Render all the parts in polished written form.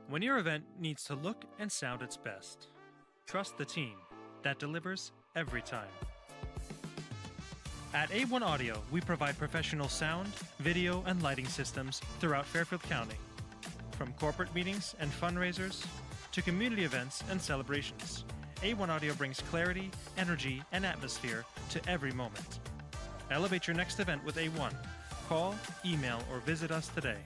When your event needs to look and sound its best, trust the team that delivers every time. At A1 Audio, we provide professional sound, video, and lighting systems throughout Fairfield County. From corporate meetings and fundraisers to community events and celebrations, A1 Audio brings clarity, energy, and atmosphere to every moment. Elevate your next event with A1. Call, email, or visit us today.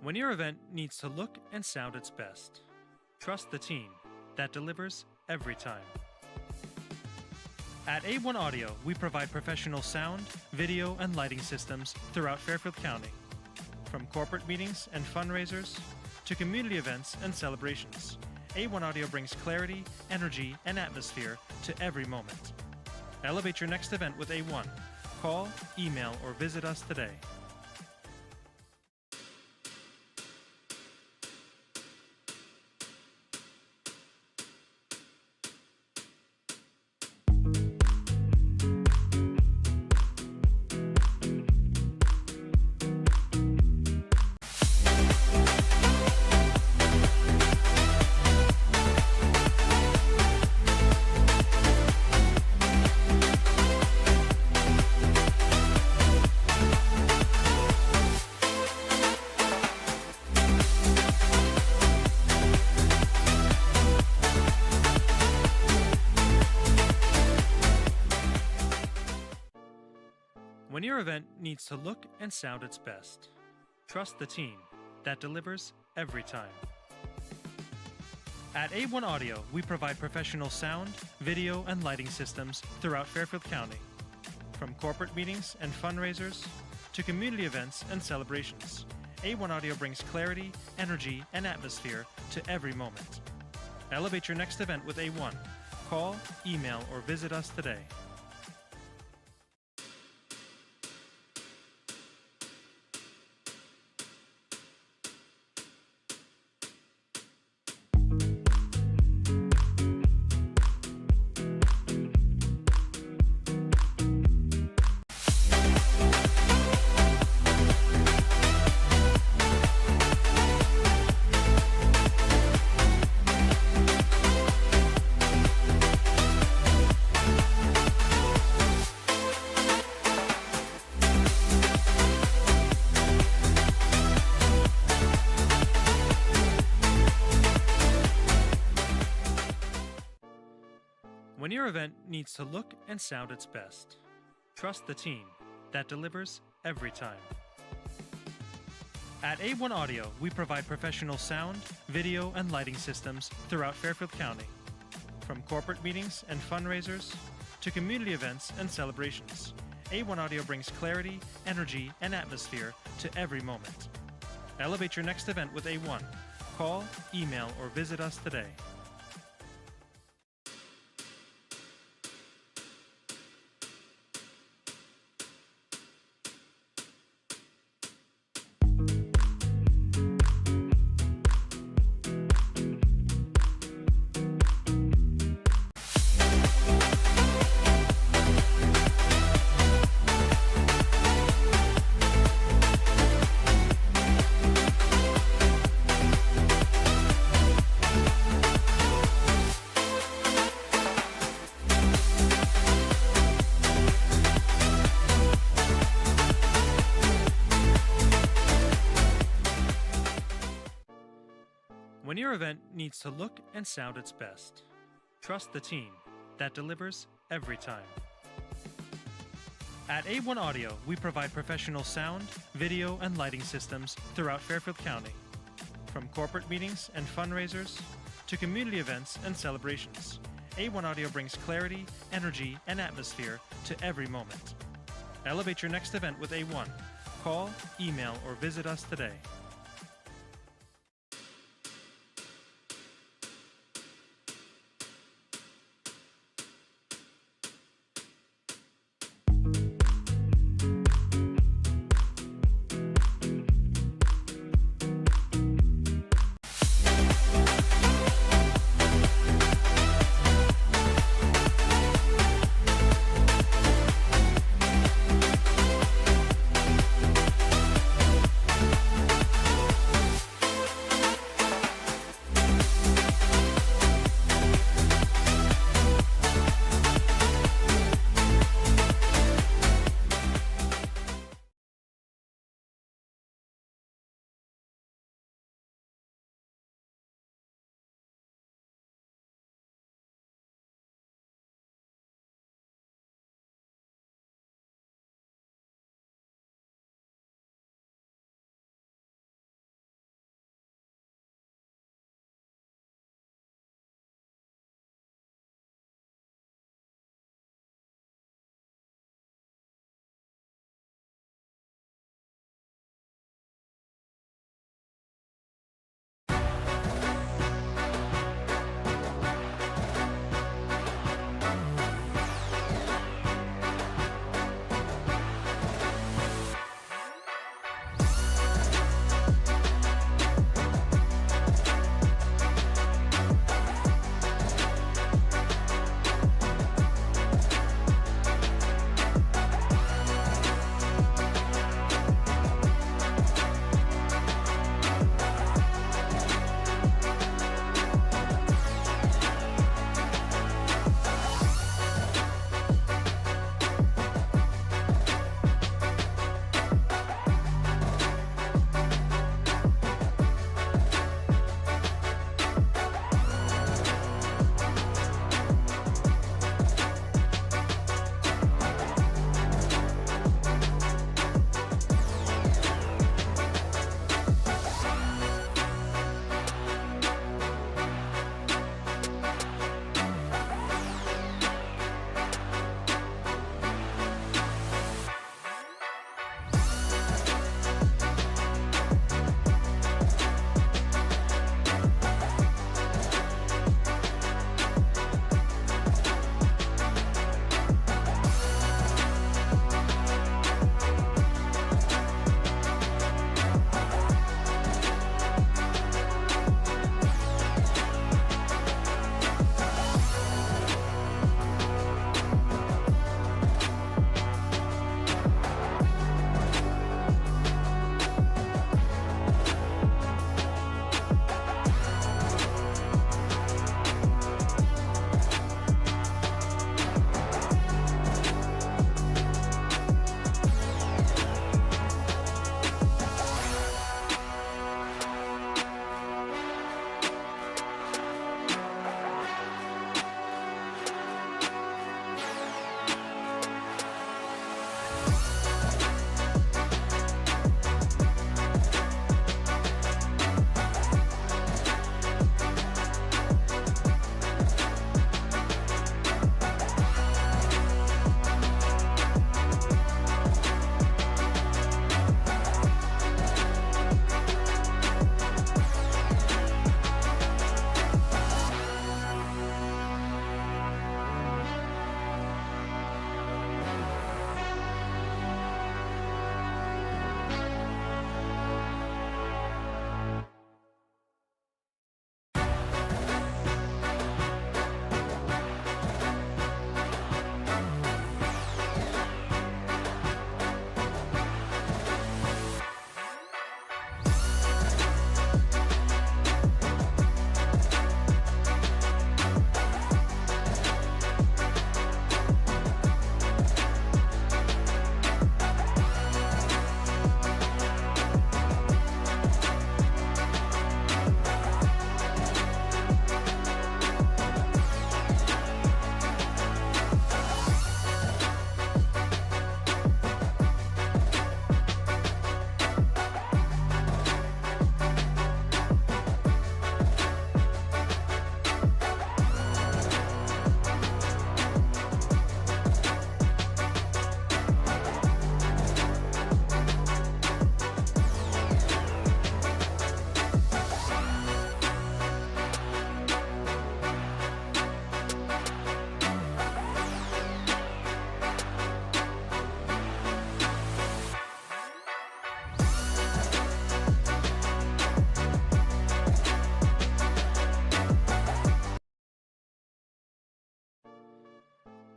When your event needs to look and sound its best, trust the team that delivers every time. At A1 Audio, we provide professional sound, video, and lighting systems throughout Fairfield County. From corporate meetings and fundraisers to community events and celebrations, A1 Audio brings clarity, energy, and atmosphere to every moment. Elevate your next event with A1. Call, email, or visit us today. When your event needs to look and sound its best, trust the team that delivers every time. At A1 Audio, we provide professional sound, video, and lighting systems throughout Fairfield County. From corporate meetings and fundraisers to community events and celebrations, A1 Audio brings clarity, energy, and atmosphere to every moment. Elevate your next event with A1. Call, email, or visit us today. When your event needs to look and sound its best, trust the team that delivers every time. At A1 Audio, we provide professional sound, video, and lighting systems throughout Fairfield County. From corporate meetings and fundraisers to community events and celebrations, A1 Audio brings clarity, energy, and atmosphere to every moment. Elevate your next event with A1. Call, email, or visit us today. When your event needs to look and sound its best, trust the team that delivers every time. At A1 Audio, we provide professional sound, video, and lighting systems throughout Fairfield County. From corporate meetings and fundraisers to community events and celebrations. A1 Audio brings clarity, energy, and atmosphere to every moment. Elevate your next event with A1. Call, email, or visit us today.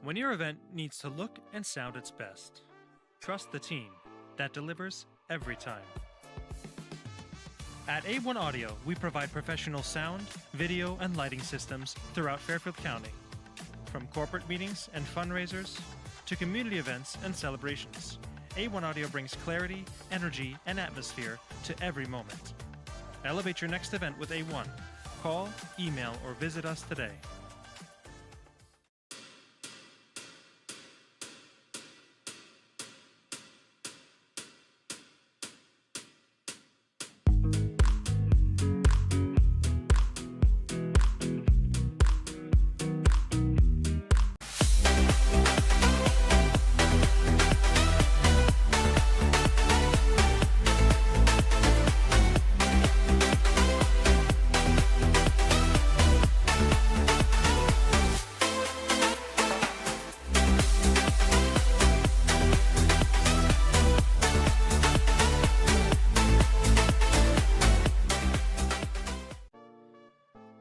When your event needs to look and sound its best, trust the team that delivers every time. At A1 Audio, we provide professional sound, video, and lighting systems throughout Fairfield County. From corporate meetings and fundraisers to community events and celebrations, A1 Audio brings clarity, energy, and atmosphere to every moment. Elevate your next event with A1. Call, email, or visit us today.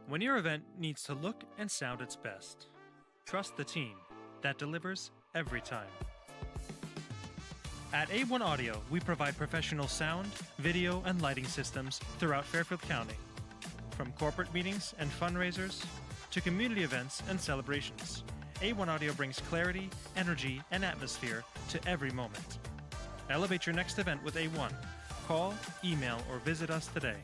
When your event needs to look and sound its best, trust the team that delivers every time. At A1 Audio, we provide professional sound, video, and lighting systems throughout Fairfield County. From corporate meetings and fundraisers to community events and celebrations, A1 Audio brings clarity, energy, and atmosphere to every moment. Elevate your next event with A1. Call, email, or visit us today.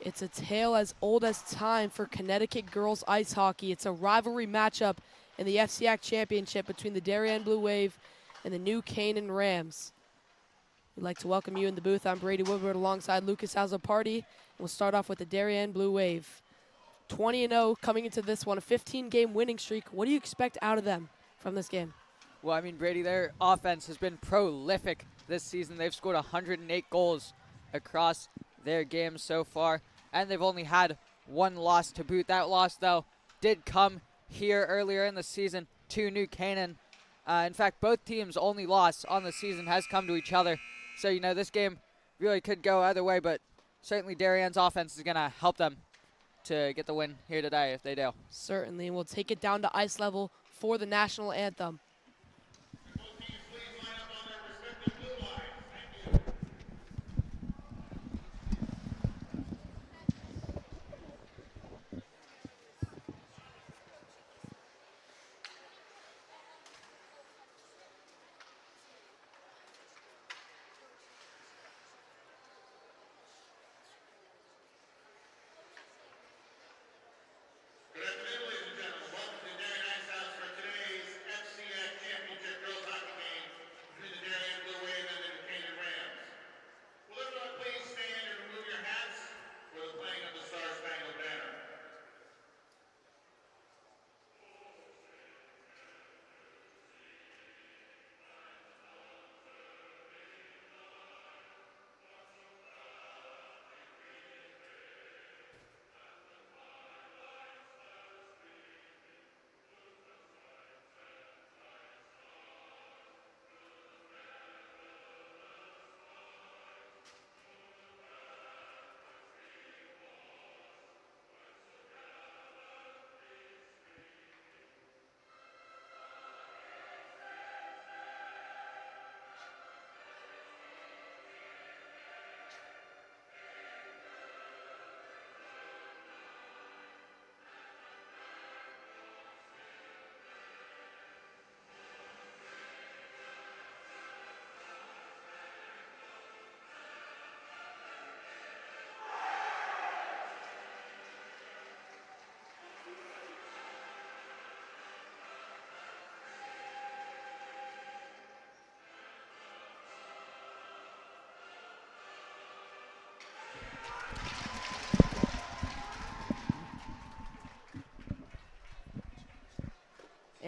It's a tale as old as time for Connecticut girls ice hockey. It's a rivalry matchup in the FCIAC championship between the Darien Blue Wave and the new Canaan Rams. We'd like to welcome you in the booth. I'm Brady Woodward alongside Lucas Alzopardi. And we'll start off with the Darien Blue Wave. 20-0 coming into this one, a 15-game winning streak. What do you expect out of them from this game? Well, I mean, Brady, their offense has been prolific this season. They've scored 108 goals across their games so far, and they've only had one loss to boot. That loss, though, did come here earlier in the season to New Canaan. In fact, both teams' only loss on the season has come to each other. So, you know, this game really could go either way, but certainly Darien's offense is going to help them to get the win here today if they do. Certainly, we'll take it down to ice level for the national anthem. Good afternoon, ladies and gentlemen. Welcome to Darien Ice House for today's FCIAC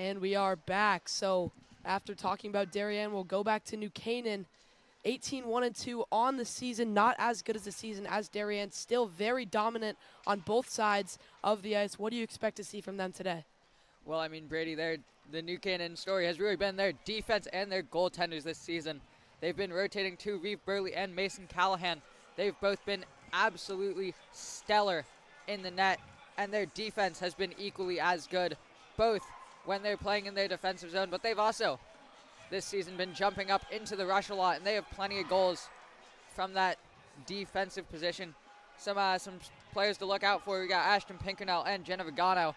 And we are back. So after talking about Darien, we'll go back to New Canaan. 18-1-2 on the season, not as good as the season as Darien, still very dominant on both sides of the ice. What do you expect to see from them today? Well, I mean, Brady, the New Canaan story has really been their defense and their goaltenders this season. They've been rotating to Reeve Burley and Mason Callahan. They've both been absolutely stellar in the net, and their defense has been equally as good, both when they're playing in their defensive zone, but they've also this season been jumping up into the rush a lot, and they have plenty of goals from that defensive position. Some players to look out for. We got Ashton Pinkernell and Jenna Vigano.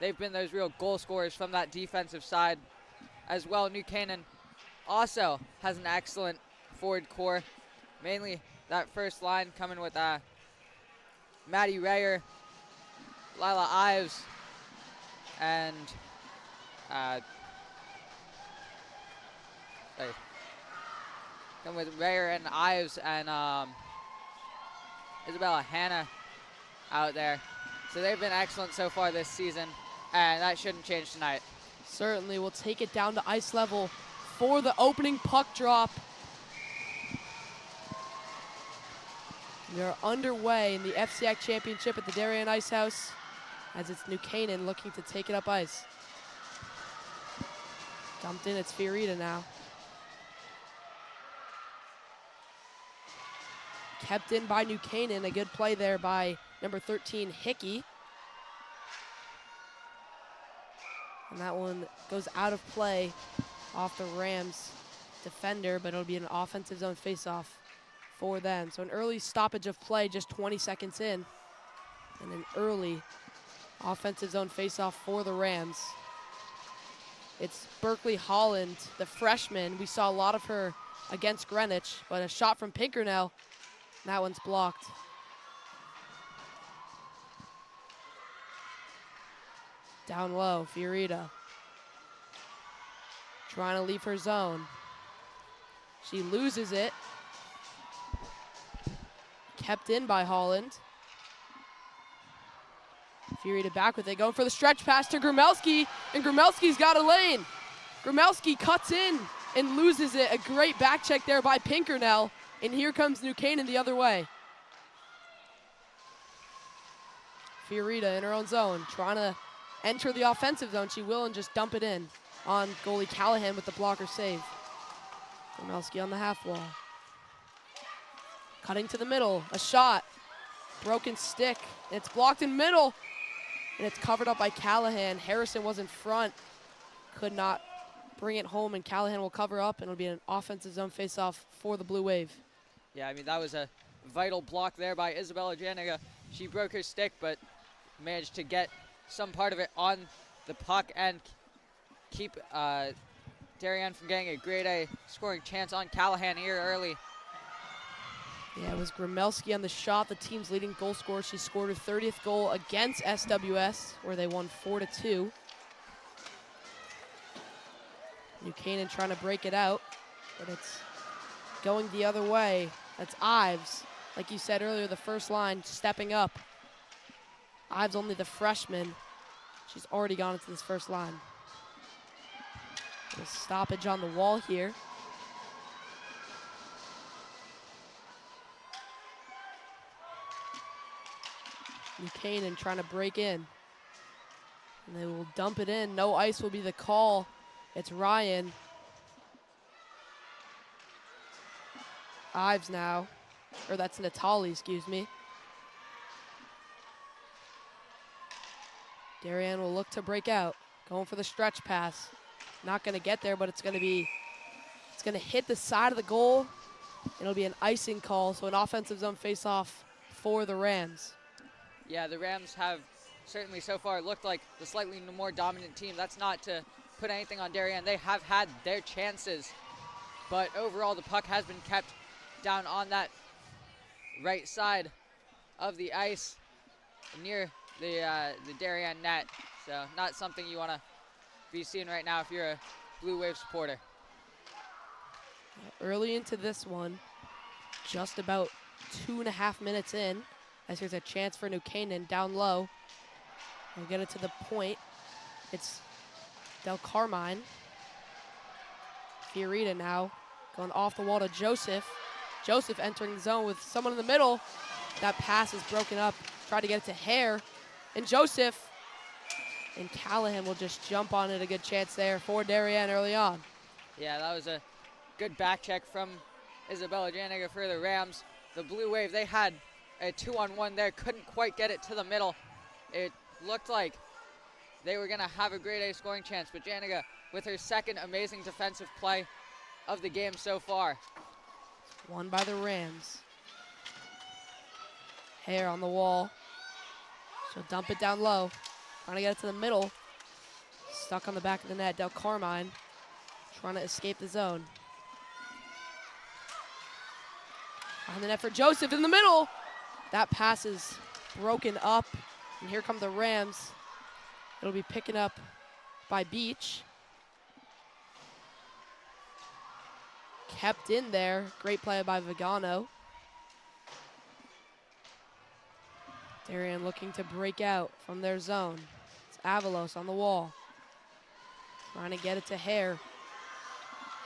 They've been those real goal scorers from that defensive side as well. New Canaan also has an excellent forward core, mainly that first line coming with Maddie Rayer, Lila Ives, and coming with Rayer and Ives and Isabella Hanna out there. So they've been excellent so far this season, and that shouldn't change tonight. Certainly. We'll take it down to ice level for the opening puck drop. We are underway in the FCIAC Championship at the Darien Ice House, as it's New Canaan looking to take it up ice. Dumped in, it's Fiorita now. Kept in by New Canaan, a good play there by number 13, Hickey. And that one goes out of play off the Rams defender, but it'll be an offensive zone faceoff for them. So an early stoppage of play, just 20 seconds in, and an early offensive zone faceoff for the Rams. It's Berkeley Holland, the freshman. We saw a lot of her against Greenwich, but a shot from Pinkernell, that one's blocked. Down low, Fiorita. Trying to leave her zone. She loses it. Kept in by Holland. Fiorita back with it, going for the stretch pass to Grumelski, and Grumelski's got a lane. Grumelski cuts in and loses it. A great back check there by Pinkernell, and here comes New Canaan the other way. Fiorita in her own zone, trying to enter the offensive zone. She will, and just dump it in on goalie Callahan with the blocker save. Grumelski on the half wall. Cutting to the middle, a shot. Broken stick, and it's blocked in middle, and it's covered up by Callahan. Harrison was in front, could not bring it home, and Callahan will cover up, and it'll be an offensive zone faceoff for the Blue Wave. Yeah, I mean, that was a vital block there by Isabella Janiga. She broke her stick, but managed to get some part of it on the puck and keep Darien from getting a grade A scoring chance on Callahan here early. Yeah, it was Grumelski on the shot, the team's leading goal scorer. She scored her 30th goal against SWS, where they won 4-2. New Canaan trying to break it out, but it's going the other way. That's Ives. Like you said earlier, the first line stepping up. Ives only the freshman. She's already gone into this first line. A stoppage on the wall here. New Canaan trying to break in. And they will dump it in. No ice will be the call. It's Ryan. Ives now. Or that's Natali, excuse me. Darien will look to break out. Going for the stretch pass. Not going to get there, but it's going to hit the side of the goal. It'll be an icing call, so an offensive zone face-off for the Rams. Yeah, the Rams have certainly so far looked like the slightly more dominant team. That's not to put anything on Darien. They have had their chances, but overall the puck has been kept down on that right side of the ice near the Darien net. So not something you want to be seeing right now if you're a Blue Wave supporter. Early into this one, just about 2.5 minutes in, as there's a chance for New Canaan down low. We'll get it to the point. It's Del Carmine. Fiorita now going off the wall to Joseph. Joseph entering the zone with someone in the middle. That pass is broken up. Tried to get it to Hare. And Joseph. And Callahan will just jump on it. A good chance there for Darien early on. Yeah, that was a good back check from Isabella Janiga for the Rams. The Blue Wave, they had a 2-on-1 there. Couldn't quite get it to the middle. It looked like they were going to have a grade A scoring chance, but Janiga with her second amazing defensive play of the game so far. Won by the Rams. Hare on the wall. She'll dump it down low. Trying to get it to the middle. Stuck on the back of the net. Del Carmine trying to escape the zone. Behind the net for Joseph in the middle. That pass is broken up. And here come the Rams. It'll be picking up by Beach. Kept in there. Great play by Vigano. Darien looking to break out from their zone. It's Avalos on the wall. Trying to get it to Hare.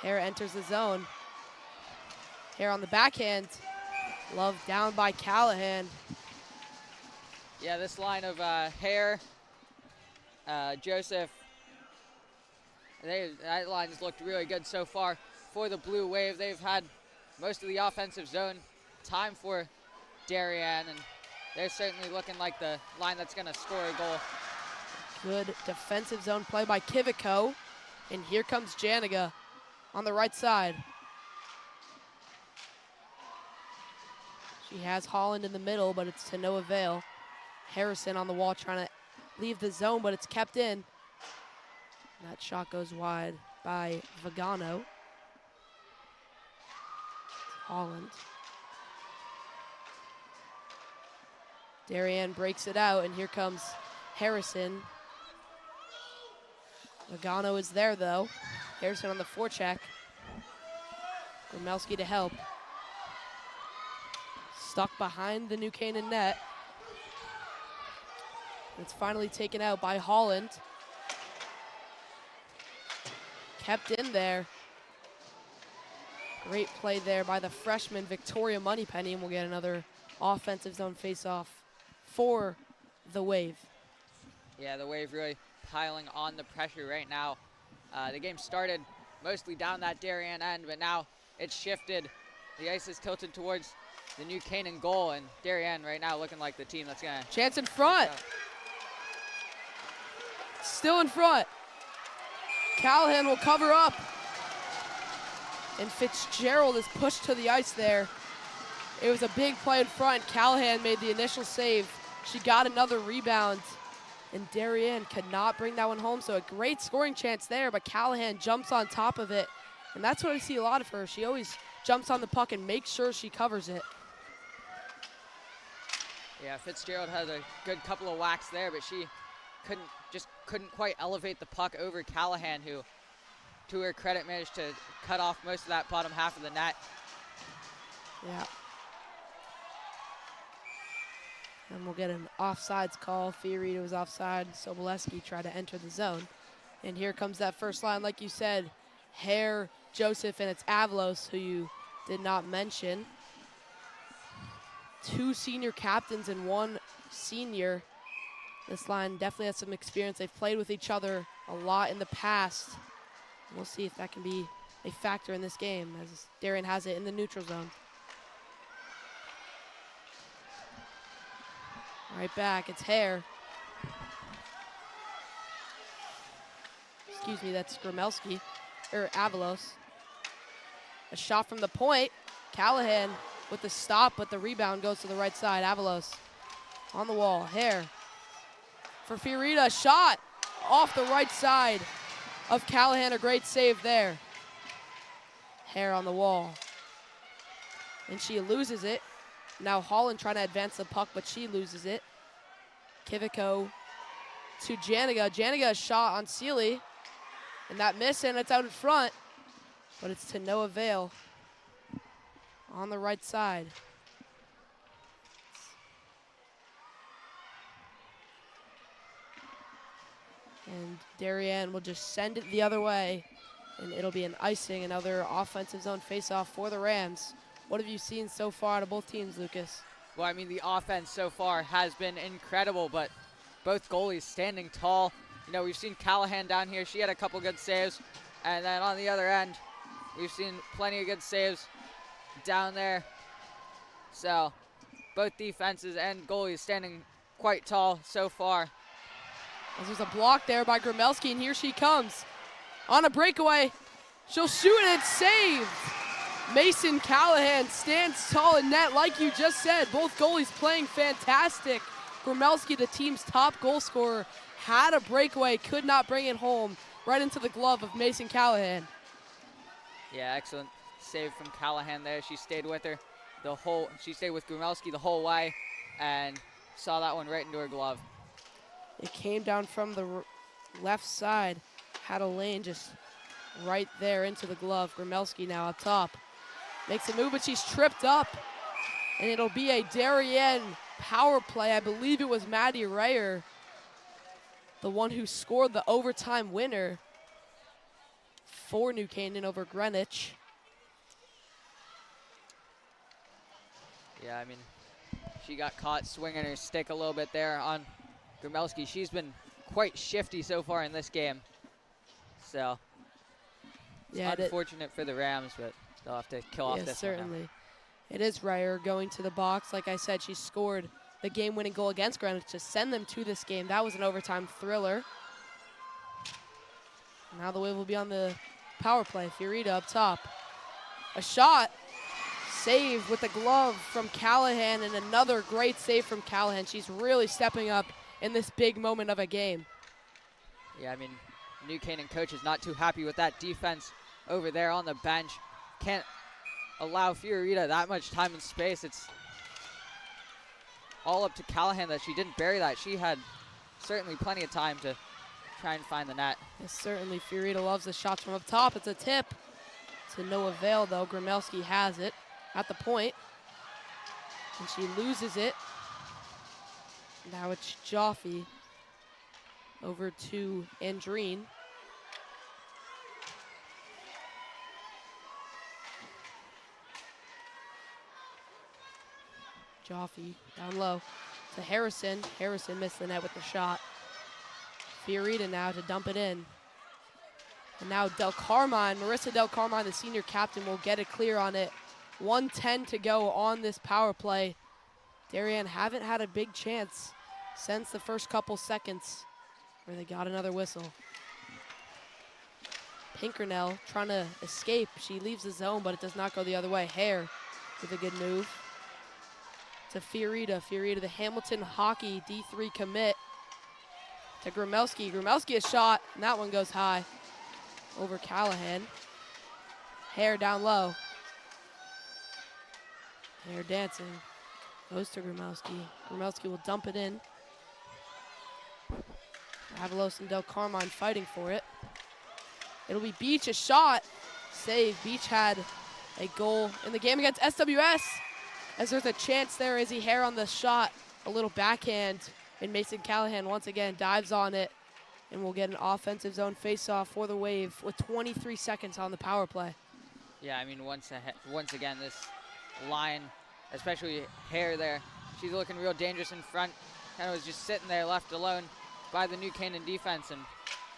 Hare enters the zone. Hare on the backhand. Love down by Callahan. Yeah, this line of Hare, Joseph, that line's looked really good so far for the Blue Wave. They've had most of the offensive zone time for Darien, and they're certainly looking like the line that's going to score a goal. Good defensive zone play by Kivico. And here comes Janiga on the right side. She has Holland in the middle, but it's to no avail. Harrison on the wall trying to leave the zone, but it's kept in. That shot goes wide by Vigano. Holland. Darien breaks it out, and here comes Harrison. Vigano is there, though. Harrison on the forecheck. Gromelski to help. Stuck behind the New Canaan net. It's finally taken out by Holland. Kept in there. Great play there by the freshman Victoria Moneypenny, and we'll get another offensive zone face-off for the Wave. Yeah, the Wave really piling on the pressure right now. The game started mostly down that Darien end, but now it's shifted. The ice is tilted towards the New Canaan goal, and Darien right now looking like the team that's going to... Chance in front. Still in front. Callahan will cover up. And Fitzgerald is pushed to the ice there. It was a big play in front. Callahan made the initial save. She got another rebound. And Darien could not bring that one home, so a great scoring chance there, but Callahan jumps on top of it. And that's what I see a lot of her. She always jumps on the puck and makes sure she covers it. Yeah, Fitzgerald has a good couple of whacks there, but she couldn't quite elevate the puck over Callahan, who, to her credit, managed to cut off most of that bottom half of the net. Yeah. And we'll get an offsides call. Fiorita was offside. Soboleski tried to enter the zone. And here comes that first line, like you said. Hare, Joseph, and it's Avalos, who you did not mention. Two senior captains and one senior. This line definitely has some experience. They've played with each other a lot in the past. We'll see if that can be a factor in this game, as Darien has it in the neutral zone. Right back, it's Hare. Excuse me, that's Gromelski, or Avalos. A shot from the point. Callahan with the stop, but the rebound goes to the right side. Avalos on the wall. Hare for Fiorita, a shot off the right side of Callahan. A great save there. Hare on the wall. And she loses it. Now Holland trying to advance the puck, but she loses it. Kivico to Janiga. Janiga a shot on Sealy. And that miss, and it's out in front. But it's to no avail on the right side. And Darien will just send it the other way, and it'll be an icing, another offensive zone face-off for the Rams. What have you seen so far out of both teams, Lucas? Well, I mean, the offense so far has been incredible, but both goalies standing tall. You know, we've seen Callahan down here. She had a couple good saves. And then on the other end, we've seen plenty of good saves down there. So both defenses and goalies standing quite tall so far. There's a block there by Gromelski, and here she comes. On a breakaway, she'll shoot it, it's saved. Mason Callahan stands tall in net, like you just said. Both goalies playing fantastic. Gromelski, the team's top goal scorer, had a breakaway, could not bring it home. Right into the glove of Mason Callahan. Yeah, excellent save from Callahan there. She stayed with her she stayed with Gromelski the whole way and saw that one right into her glove. It came down from the left side, had a lane just right there into the glove. Gromelski now up top. Makes a move, but she's tripped up. And it'll be a Darien power play. I believe it was Maddie Rayer, the one who scored the overtime winner for New Canaan over Greenwich. Yeah, I mean, she got caught swinging her stick a little bit there on Gromelski. She's been quite shifty so far in this game. So, it's unfortunate for the Rams, but they'll have to kill off this certainly. one now. It is Rayer going to the box. Like I said, she scored the game-winning goal against Greenwich to send them to this game. That was an overtime thriller. Now the Wave will be on the power play. Fiorita up top. A shot. Save with the glove from Callahan, and another great save from Callahan. She's really stepping up in this big moment of a game. Yeah, I mean, New Canaan coach is not too happy with that defense over there on the bench. Can't allow Fiorita that much time and space. It's all up to Callahan that she didn't bury that. She had certainly plenty of time to try and find the net. Yes, certainly. Fiorita loves the shots from up top. It's a tip. To no avail, though. Gromelski has it at the point, and she loses it. Now it's Joffe over to Andreen. Joffe down low to Harrison. Harrison missed the net with the shot. Fiorita now to dump it in. And now Del Carmine, Marissa Del Carmine, the senior captain, will get it clear on it. 1:10 to go on this power play. Darien haven't had a big chance since the first couple seconds where they got another whistle. Pinkernell trying to escape. She leaves the zone, but it does not go the other way. Hare with a good move. To Fiorita. Fiorita, the Hamilton hockey D3 commit. To Gromelski. Gromelski a shot, and that one goes high over Callahan. Hare down low. Hare dancing. Goes to Gromelski. Gromelski will dump it in. Avalos and Del Carmine fighting for it. It'll be Beach, a shot. Save. Beach had a goal in the game against SWS. As there's a chance there, Izzy Hare on the shot. A little backhand. And Mason Callahan once again dives on it. And we'll get an offensive zone face-off for the Wave with 23 seconds on the power play. Yeah, I mean, once again, this line, especially Hare there, she's looking real dangerous in front. Kind of was just sitting there left alone by the New Canaan defense and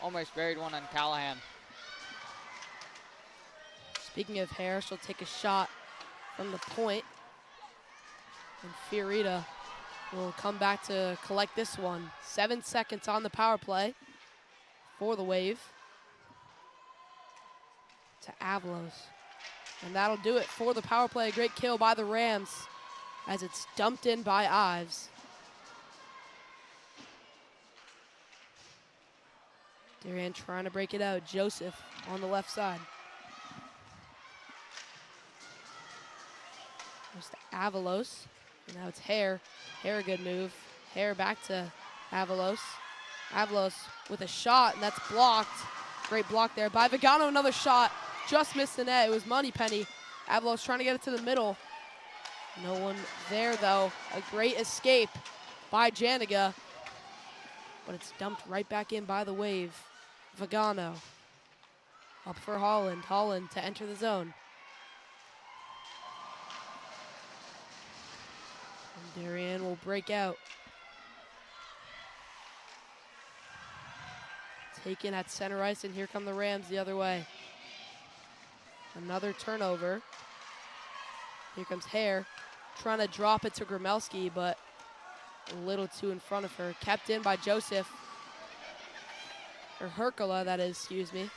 almost buried one on Callahan. Speaking of Hare, she'll take a shot from the point. And Fiorita will come back to collect this one. 7 seconds on the power play for the Wave. To Avalos. And that'll do it for the power play. A great kill by the Rams as it's dumped in by Ives. Darien trying to break it out. Joseph on the left side. There's to Avalos. And now it's Hare. Hare, a good move. Hare back to Avalos. Avalos with a shot, and that's blocked. Great block there by Vigano. Another shot. Just missed the net. It was Moneypenny. Avalos trying to get it to the middle. No one there, though. A great escape by Janiga. but it's dumped right back in by the Wave. Vagano up for Holland. Holland to enter the zone. And Darien will break out. Taken at center ice, and here come the Rams the other way. Another turnover. Here comes Hare, trying to drop it to Gromelski, but a little too in front of her. Kept in by Joseph. Or Herkula, that is, excuse me.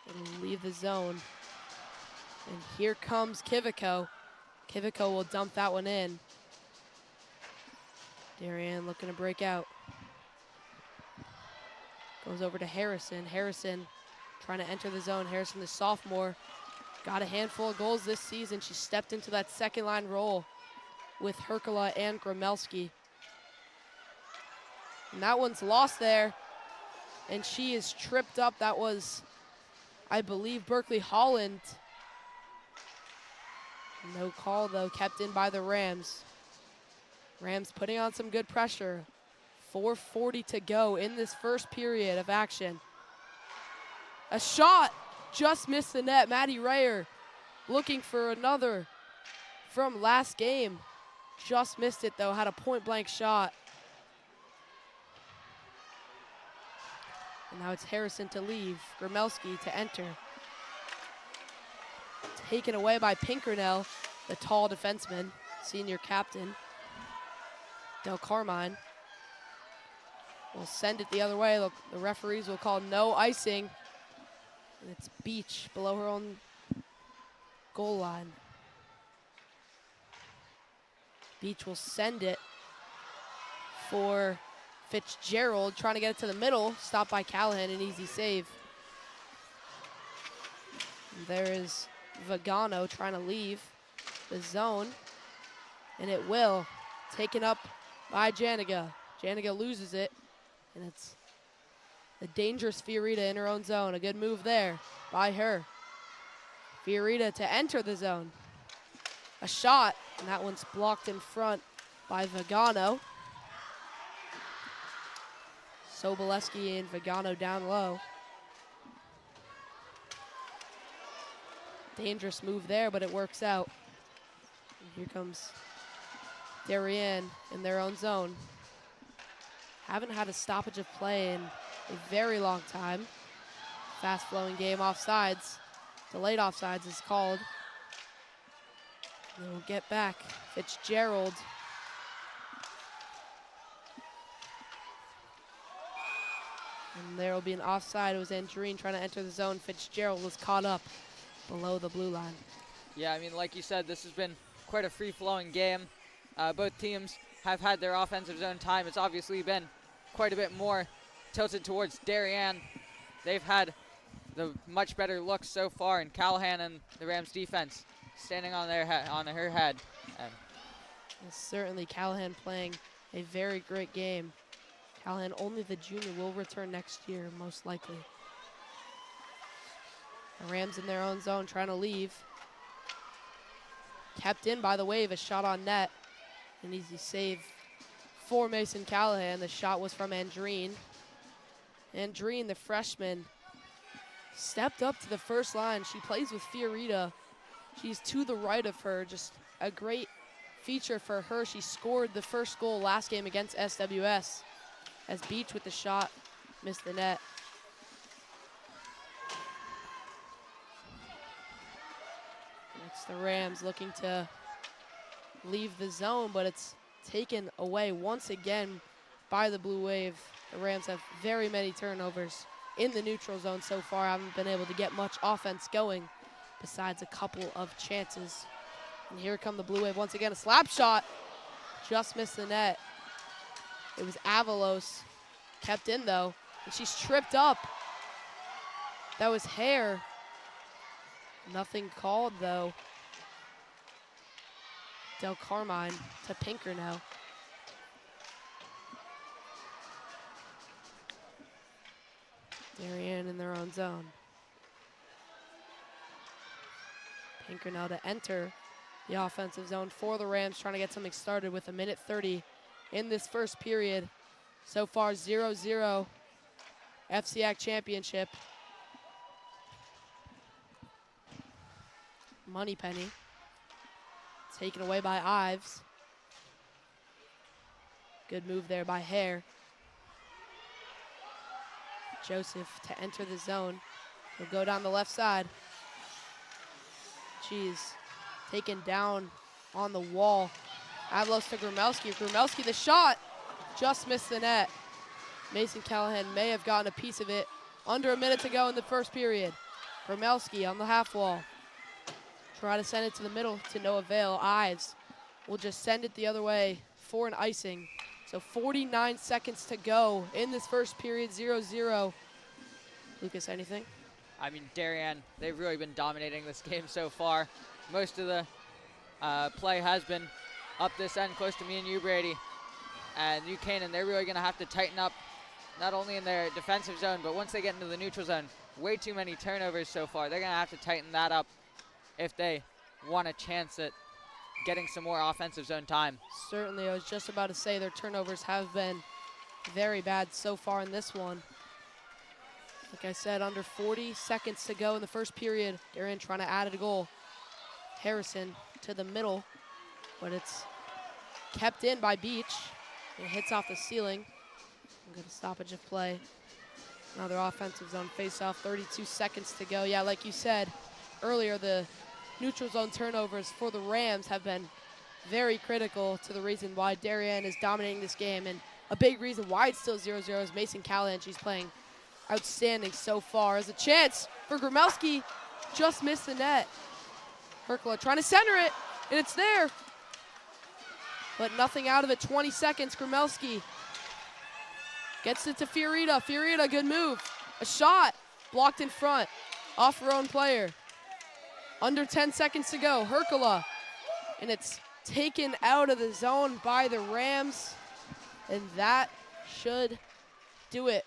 It'll leave the zone. And here comes Kivico. Kivico will dump that one in. Darien looking to break out. Goes over to Harrison. Harrison trying to enter the zone. Harrison, the sophomore, got a handful of goals this season. She stepped into that second line role with Herkula and Gromelski. And that one's lost there. And she is tripped up. That was, I believe, Berkeley Holland. No call, though, kept in by the Rams. Rams putting on some good pressure. 4:40 to go in this first period of action. A shot just missed the net. Maddie Rayer looking for another from last game. Just missed it, though. Had a point-blank shot. And now it's Harrison to leave. Gromelski to enter. Taken away by Pinkernell, the tall defenseman, senior captain. Del Carmine will send it the other way. Look, the referees will call no icing. And it's Beach below her own goal line. Beach will send it for Fitzgerald, trying to get it to the middle. Stopped by Callahan, an easy save. And there is Vagano trying to leave the zone. And it will. Taken up by Janiga. Janiga loses it. And it's the dangerous Fiorita in her own zone. A good move there by her. Fiorita to enter the zone. A shot, and that one's blocked in front by Vagano. Soboleski and Vagano down low. Dangerous move there, but it works out. And here comes Darien in their own zone. Haven't had a stoppage of play in a very long time. Fast-flowing game offsides. Delayed offsides is called. They will get back. Fitzgerald. And there will be an offside. It was Andreen trying to enter the zone. Fitzgerald was caught up below the blue line. Yeah, I mean, like you said, this has been quite a free-flowing game. Both teams have had their offensive zone time. It's obviously been quite a bit more tilted towards Darien. They've had the much better looks so far, and Callahan and the Rams defense standing on their on her head. And certainly Callahan playing a very great game. Callahan, only the junior, will return next year, most likely. The Rams in their own zone trying to leave. Kept in by the Wave, a shot on net. An easy save for Mason Callahan. The shot was from Andreen. Andreen, the freshman, stepped up to the first line. She plays with Fiorita. She's to the right of her. Just a great feature for her. She scored the first goal last game against SWS as Beach with the shot missed the net. Next, the Rams looking to leave the zone, but it's taken away once again by the Blue Wave. The Rams have very many turnovers in the neutral zone so far. Haven't been able to get much offense going besides a couple of chances. And here come the Blue Wave once again. A slap shot. Just missed the net. It was Avalos. Kept in, though. And she's tripped up. That was Hare. Nothing called, though. Del Carmine to Pinker now. Darien in their own zone. Pinker now to enter The offensive zone for the Rams, trying to get something started with 1:30 in this first period. So far 0-0 FCIAC championship. Moneypenny taken away by Ives. Good move there by Hare. Joseph to enter the zone. He'll go down the left side. Jeez, taken down on the wall. Avalos to Grumelski. Grumelski, the shot, just missed the net. Mason Callahan may have gotten a piece of it. Under a minute to go in the first period. Grumelski on the half wall. Try to send it to the middle to no avail. Ives will just send it the other way for an icing. So 49 seconds to go in this first period, 0-0. Lucas, anything? I mean, Darien, they've really been dominating this game so far. Most of the play has been up this end, close to me and you, Brady. And New Canaan, they're really going to have to tighten up, not only in their defensive zone, but once they get into the neutral zone. Way too many turnovers so far. They're going to have to tighten that up if they want a chance at getting some more offensive zone time. Certainly, I was just about to say their turnovers have been very bad so far in this one. Like I said, under 40 seconds to go in the first period. Darien trying to add a goal. Harrison to the middle, but it's kept in by Beach. It hits off the ceiling. Good stoppage of play. Another offensive zone face-off, 32 seconds to go. Yeah, like you said earlier, the neutral zone turnovers for the Rams have been very critical to the reason why Darien is dominating this game. And a big reason why it's still 0-0 is Mason Callahan. She's playing outstanding so far. As a chance for Grumelski, just missed the net. Herkula trying to center it, and it's there. But nothing out of it, 20 seconds. Grumelski gets it to Fiorita. Fiorita, good move. A shot, blocked in front, off her own player. Under 10 seconds to go, Herkula. And it's taken out of the zone by the Rams. And that should do it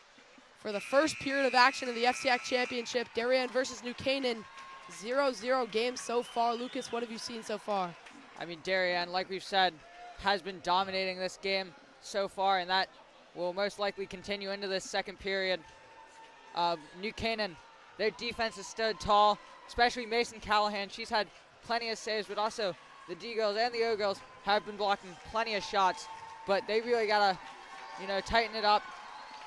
for the first period of action of the FCIAC Championship. Darien versus New Canaan, 0-0 game so far. Lucas, what have you seen so far? I mean, Darien, like we've said, has been dominating this game so far, and that will most likely continue into this second period. New Canaan, their defense has stood tall, especially Mason Callahan. She's had plenty of saves, but also the D-girls and the O-girls have been blocking plenty of shots, but they really got to, tighten it up.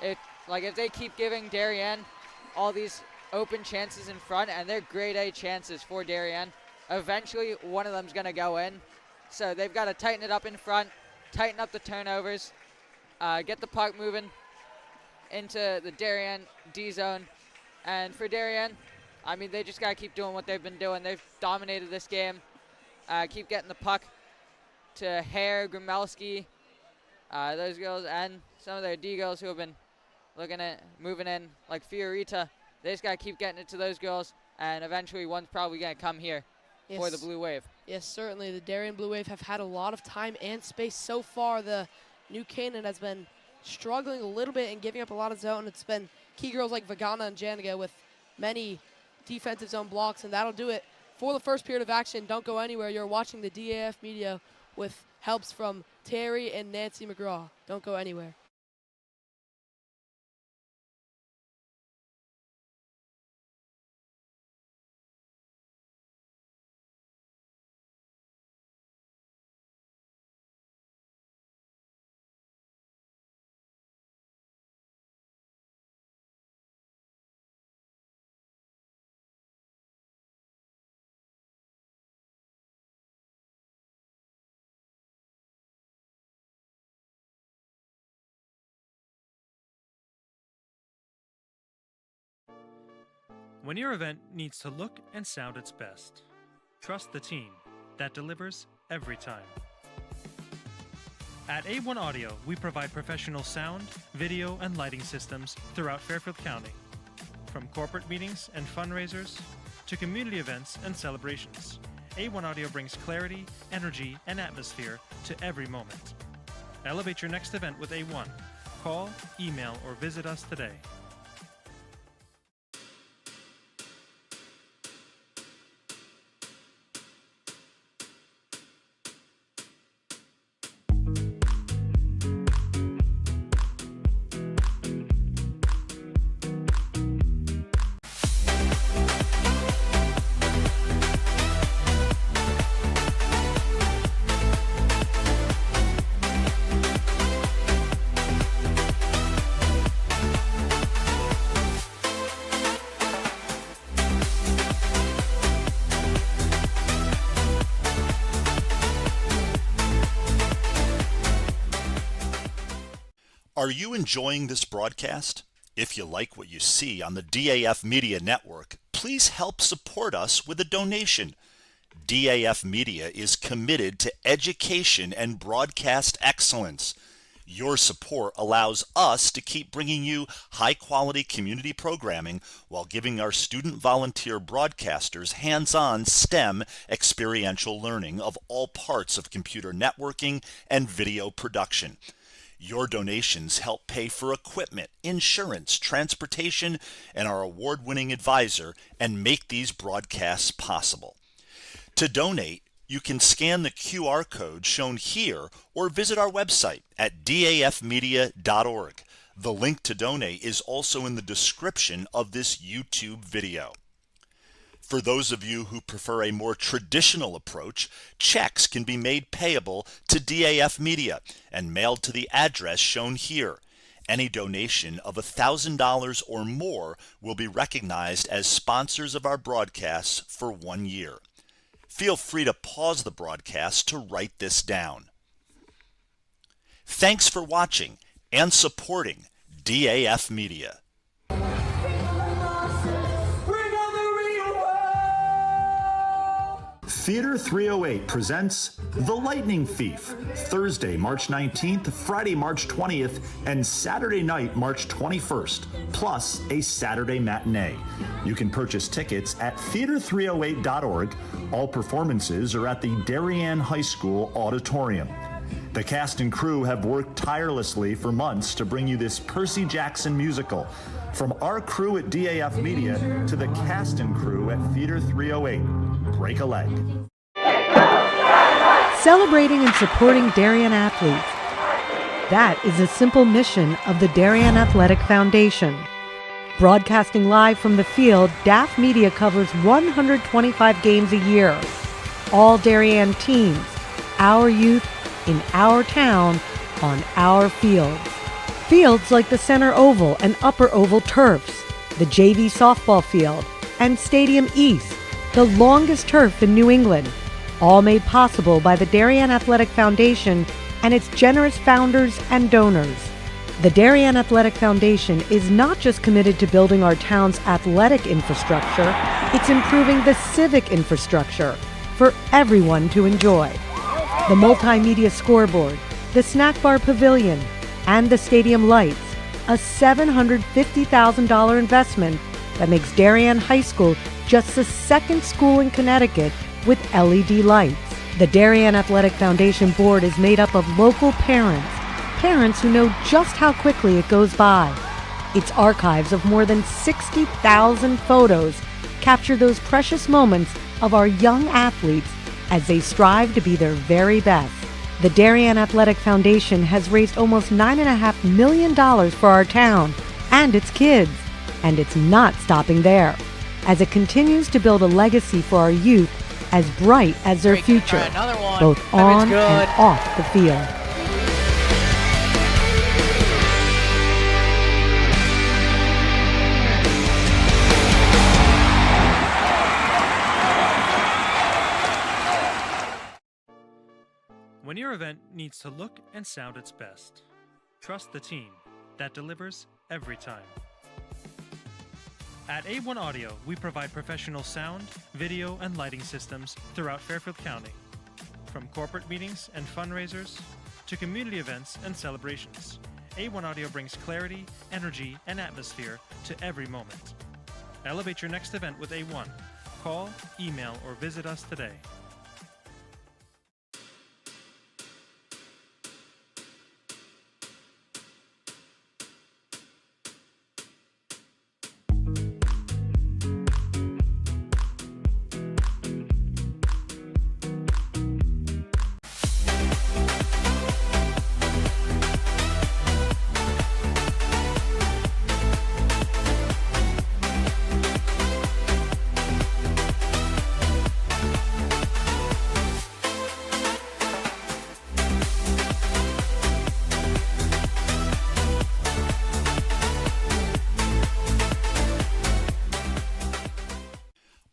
If they keep giving Darien all these open chances in front, and they're grade A chances for Darien, eventually one of them's going to go in. So they've got to tighten it up in front, tighten up the turnovers, get the puck moving into the Darien D zone. And for Darien, I mean, they just got to keep doing what they've been doing. They've dominated this game. Keep getting the puck to Hare, Grumelski, those girls, and some of their D girls who have been looking at moving in, like Fiorita. They just got to keep getting it to those girls, and eventually one's probably going to come here for the Blue Wave. Yes, certainly. The Darien Blue Wave have had a lot of time and space so far. The New Canaan has been struggling a little bit and giving up a lot of zone. It's been key girls like Vagana and Janiga with many defensive zone blocks, and that'll do it for the first period of action. Don't go anywhere. You're watching the DAF Media with helps from Terry and Nancy McGraw. Don't go anywhere. When your event needs to look and sound its best, trust the team that delivers every time. At A1 Audio, we provide professional sound, video, and lighting systems throughout Fairfield County. From corporate meetings and fundraisers to community events and celebrations, A1 Audio brings clarity, energy, and atmosphere to every moment. Elevate your next event with A1. Call, email, or visit us today. Are you enjoying this broadcast? If you like what you see on the DAF Media Network, please help support us with a donation. DAF Media is committed to education and broadcast excellence. Your support allows us to keep bringing you high-quality community programming while giving our student volunteer broadcasters hands-on STEM experiential learning of all parts of computer networking and video production. Your donations help pay for equipment, insurance, transportation, and our award-winning advisor, and make these broadcasts possible. To donate, you can scan the QR code shown here or visit our website at dafmedia.org. The link to donate is also in the description of this YouTube video. For those of you who prefer a more traditional approach, checks can be made payable to DAF Media and mailed to the address shown here. Any donation of $1,000 or more will be recognized as sponsors of our broadcasts for 1 year. Feel free to pause the broadcast to write this down. Thanks for watching and supporting DAF Media. Theater 308 presents The Lightning Thief, Thursday, March 19th, Friday, March 20th, and Saturday night, March 21st, plus a Saturday matinee. You can purchase tickets at theater308.org. All performances are at the Darien High School Auditorium. The cast and crew have worked tirelessly for months to bring you this Percy Jackson musical. From our crew at DAF Media to the cast and crew at Theater 308, break a leg. Celebrating and supporting Darien athletes. That is a simple mission of the Darien Athletic Foundation. Broadcasting live from the field, DAF Media covers 125 games a year. All Darien teams, our youth, in our town, on our fields. Fields like the Center Oval and Upper Oval turfs, the JV softball field, and Stadium East, the longest turf in New England, all made possible by the Darien Athletic Foundation and its generous founders and donors. The Darien Athletic Foundation is not just committed to building our town's athletic infrastructure, it's improving the civic infrastructure for everyone to enjoy. The multimedia scoreboard, the snack bar pavilion, and the stadium lights, a $750,000 investment that makes Darien High School just the second school in Connecticut with LED lights. The Darien Athletic Foundation board is made up of local parents who know just how quickly it goes by. Its archives of more than 60,000 photos capture those precious moments of our young athletes as they strive to be their very best. The Darien Athletic Foundation has raised almost $9.5 million for our town and its kids, and it's not stopping there, as it continues to build a legacy for our youth as bright as their future, both on and off the field. When your event needs to look and sound its best, trust the team that delivers every time. At A1 Audio, we provide professional sound, video, and lighting systems throughout Fairfield County. From corporate meetings and fundraisers to community events and celebrations, A1 Audio brings clarity, energy, and atmosphere to every moment. Elevate your next event with A1. Call, email, or visit us today.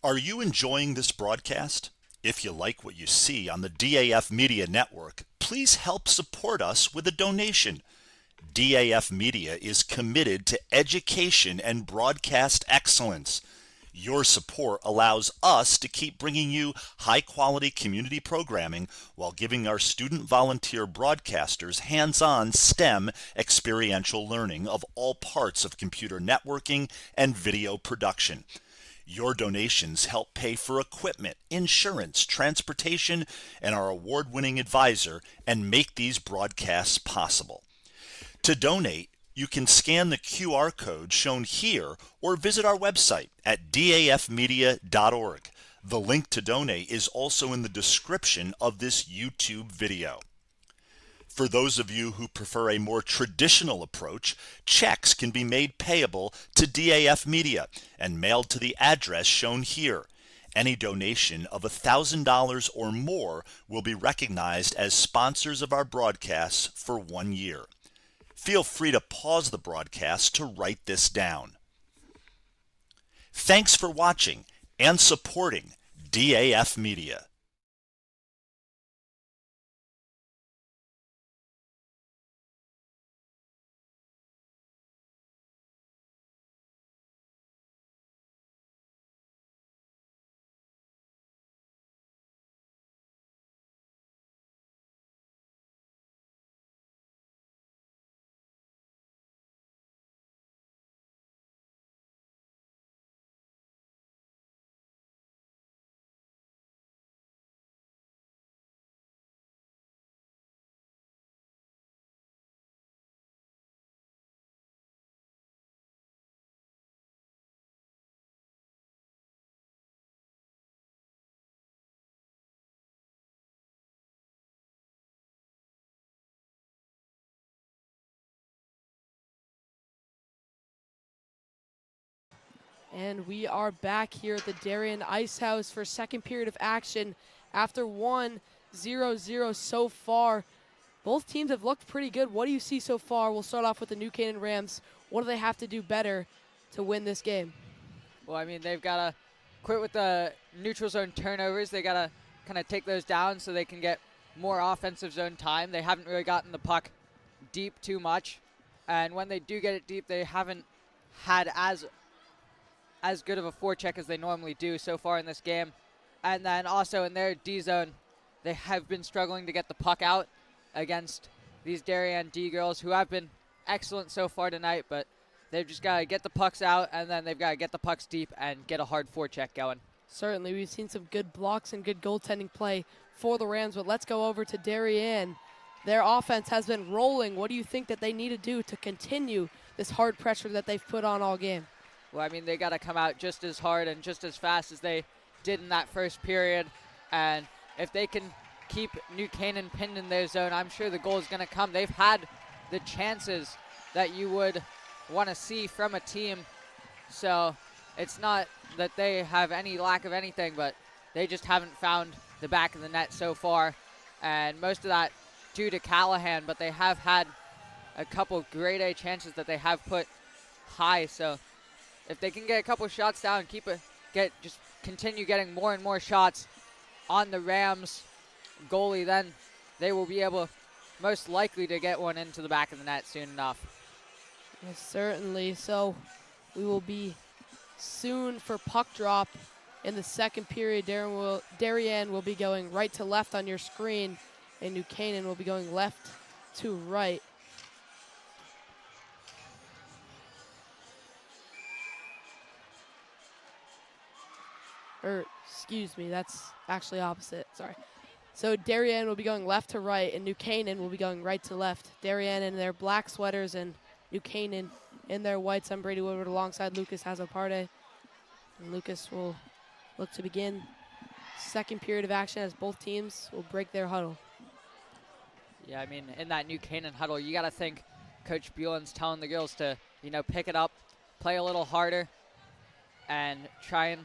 Are you enjoying this broadcast? If you like what you see on the DAF Media Network, please help support us with a donation. DAF Media is committed to education and broadcast excellence. Your support allows us to keep bringing you high-quality community programming while giving our student volunteer broadcasters hands-on STEM experiential learning of all parts of computer networking and video production. Your donations help pay for equipment, insurance, transportation, and our award-winning advisor, and make these broadcasts possible. To donate, you can scan the QR code shown here or visit our website at dafmedia.org. The link to donate is also in the description of this YouTube video. For those of you who prefer a more traditional approach, checks can be made payable to DAF Media and mailed to the address shown here. Any donation of $1,000 or more will be recognized as sponsors of our broadcasts for 1 year. Feel free to pause the broadcast to write this down. Thanks for watching and supporting DAF Media. And we are back here at the Darien Ice House for second period of action after 1-0-0 so far. Both teams have looked pretty good. What do you see so far? We'll start off with the New Canaan Rams. What do they have to do better to win this game? Well, I mean, they've got to quit with the neutral zone turnovers. They got to kind of take those down so they can get more offensive zone time. They haven't really gotten the puck deep too much. And when they do get it deep, they haven't had as good of a forecheck as they normally do so far in this game. And then also in their D zone, they have been struggling to get the puck out against these Darien D girls who have been excellent so far tonight, but they've just got to get the pucks out, and then they've got to get the pucks deep and get a hard forecheck going. Certainly, we've seen some good blocks and good goaltending play for the Rams, but let's go over to Darien. Their offense has been rolling. What do you think that they need to do to continue this hard pressure that they've put on all game? Well, I mean, they got to come out just as hard and just as fast as they did in that first period. And if they can keep New Canaan pinned in their zone, I'm sure the goal is going to come. They've had the chances that you would want to see from a team. So it's not that they have any lack of anything, but they just haven't found the back of the net so far. And most of that due to Callahan, but they have had a couple grade A chances that they have put high. So if they can get a couple shots down, just continue getting more and more shots on the Rams goalie, then they will be able, most likely, to get one into the back of the net soon enough. Yes, certainly. So we will be soon for puck drop in the second period. Darien will be going right to left on your screen, and New Canaan will be going left to right. Excuse me, that's actually opposite, sorry. So Darien will be going left to right, and New Canaan will be going right to left. Darien in their black sweaters, and New Canaan in their whites. I'm Brady Woodward alongside Lucas Hazoparte. And Lucas will look to begin second period of action as both teams will break their huddle. Yeah, I mean, in that New Canaan huddle, you got to think Coach Buellen's telling the girls to, pick it up, play a little harder, and try and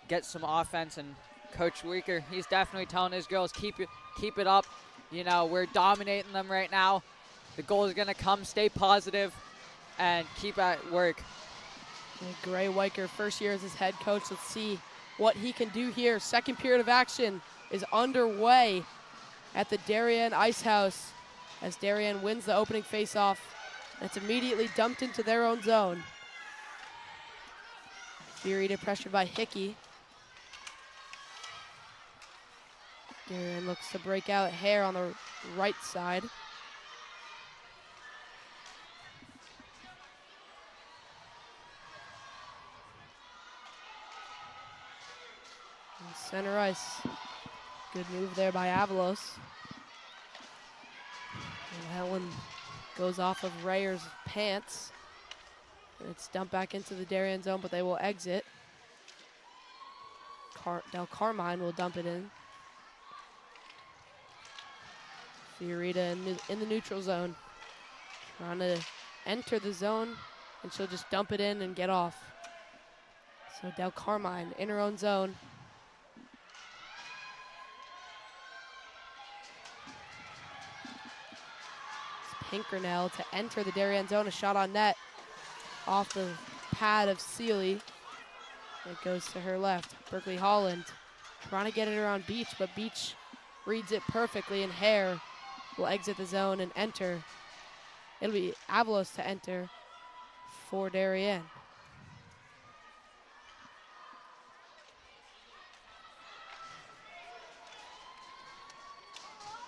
get some offense. And Coach Weaker, he's definitely telling his girls, keep it up. We're dominating them right now. The goal is going to come. Stay positive and keep at work. And Gray Weicker, first year as his head coach. Let's see what he can do here. Second period of action is underway at the Darien Ice House as Darien wins the opening faceoff It's immediately dumped into their own zone. Fiorita pressured by Hickey. Darien looks to break out. Hare on the right side. And center ice. Good move there by Avalos. And that one goes off of Rayer's pants. And it's dumped back into the Darien zone, but they will exit. Del Carmine will dump it in. Fiorita in the neutral zone. Trying to enter the zone, and she'll just dump it in and get off. So Del Carmine in her own zone. It's Pinkernell to enter the Darien zone. A shot on net off the pad of Seeley. It goes to her left. Berkeley Holland trying to get it around Beach, but Beach reads it perfectly, and Hare will exit the zone and enter. It'll be Avalos to enter for Darien.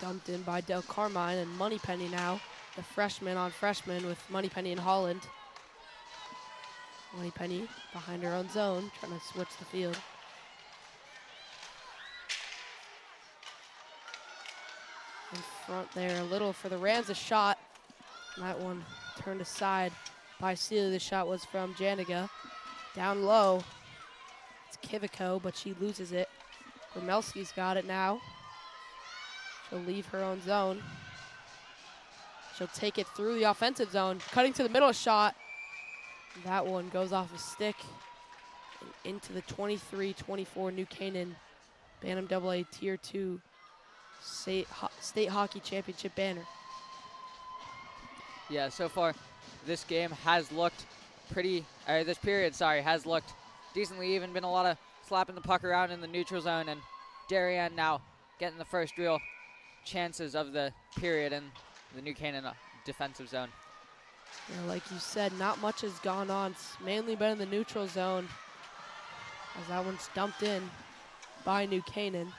Dumped in by Del Carmine, and Moneypenny now, the freshman on freshman with Moneypenny and Holland. Moneypenny behind her own zone, trying to switch the field. In front there, a little for the Rams, a shot. And that one turned aside by Seeley. The shot was from Janiga. Down low, it's Kiviko, but she loses it. Gromelski's got it now. She'll leave her own zone. She'll take it through the offensive zone, cutting to the middle, shot. That one goes off a stick and into the 23-24 New Canaan Bantam AA Tier 2 State Hockey Championship banner. Yeah, so far this game has looked this period has looked decently even. Been a lot of slapping the puck around in the neutral zone, and Darien now getting the first real chances of the period in the New Canaan defensive zone. Yeah, like you said, not much has gone on. It's mainly been in the neutral zone, as that one's dumped in by New Canaan.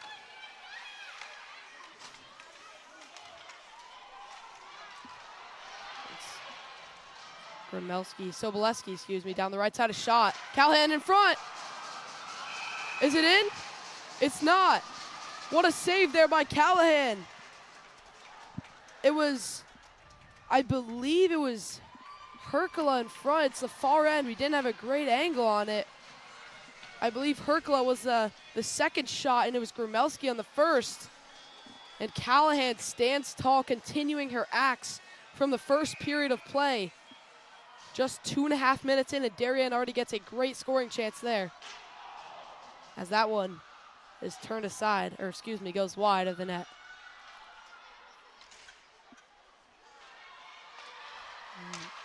Sobolewski, excuse me, down the right side, a shot. Callahan in front. Is it in? It's not. What a save there by Callahan. It was, I believe it was Herkula in front. It's the far end. We didn't have a great angle on it. I believe Herkula was the second shot, and it was Gromelski on the first. And Callahan stands tall, continuing her acts from the first period of play. Just 2.5 minutes in, and Darien already gets a great scoring chance there. As that one is turned aside, or excuse me, goes wide of the net.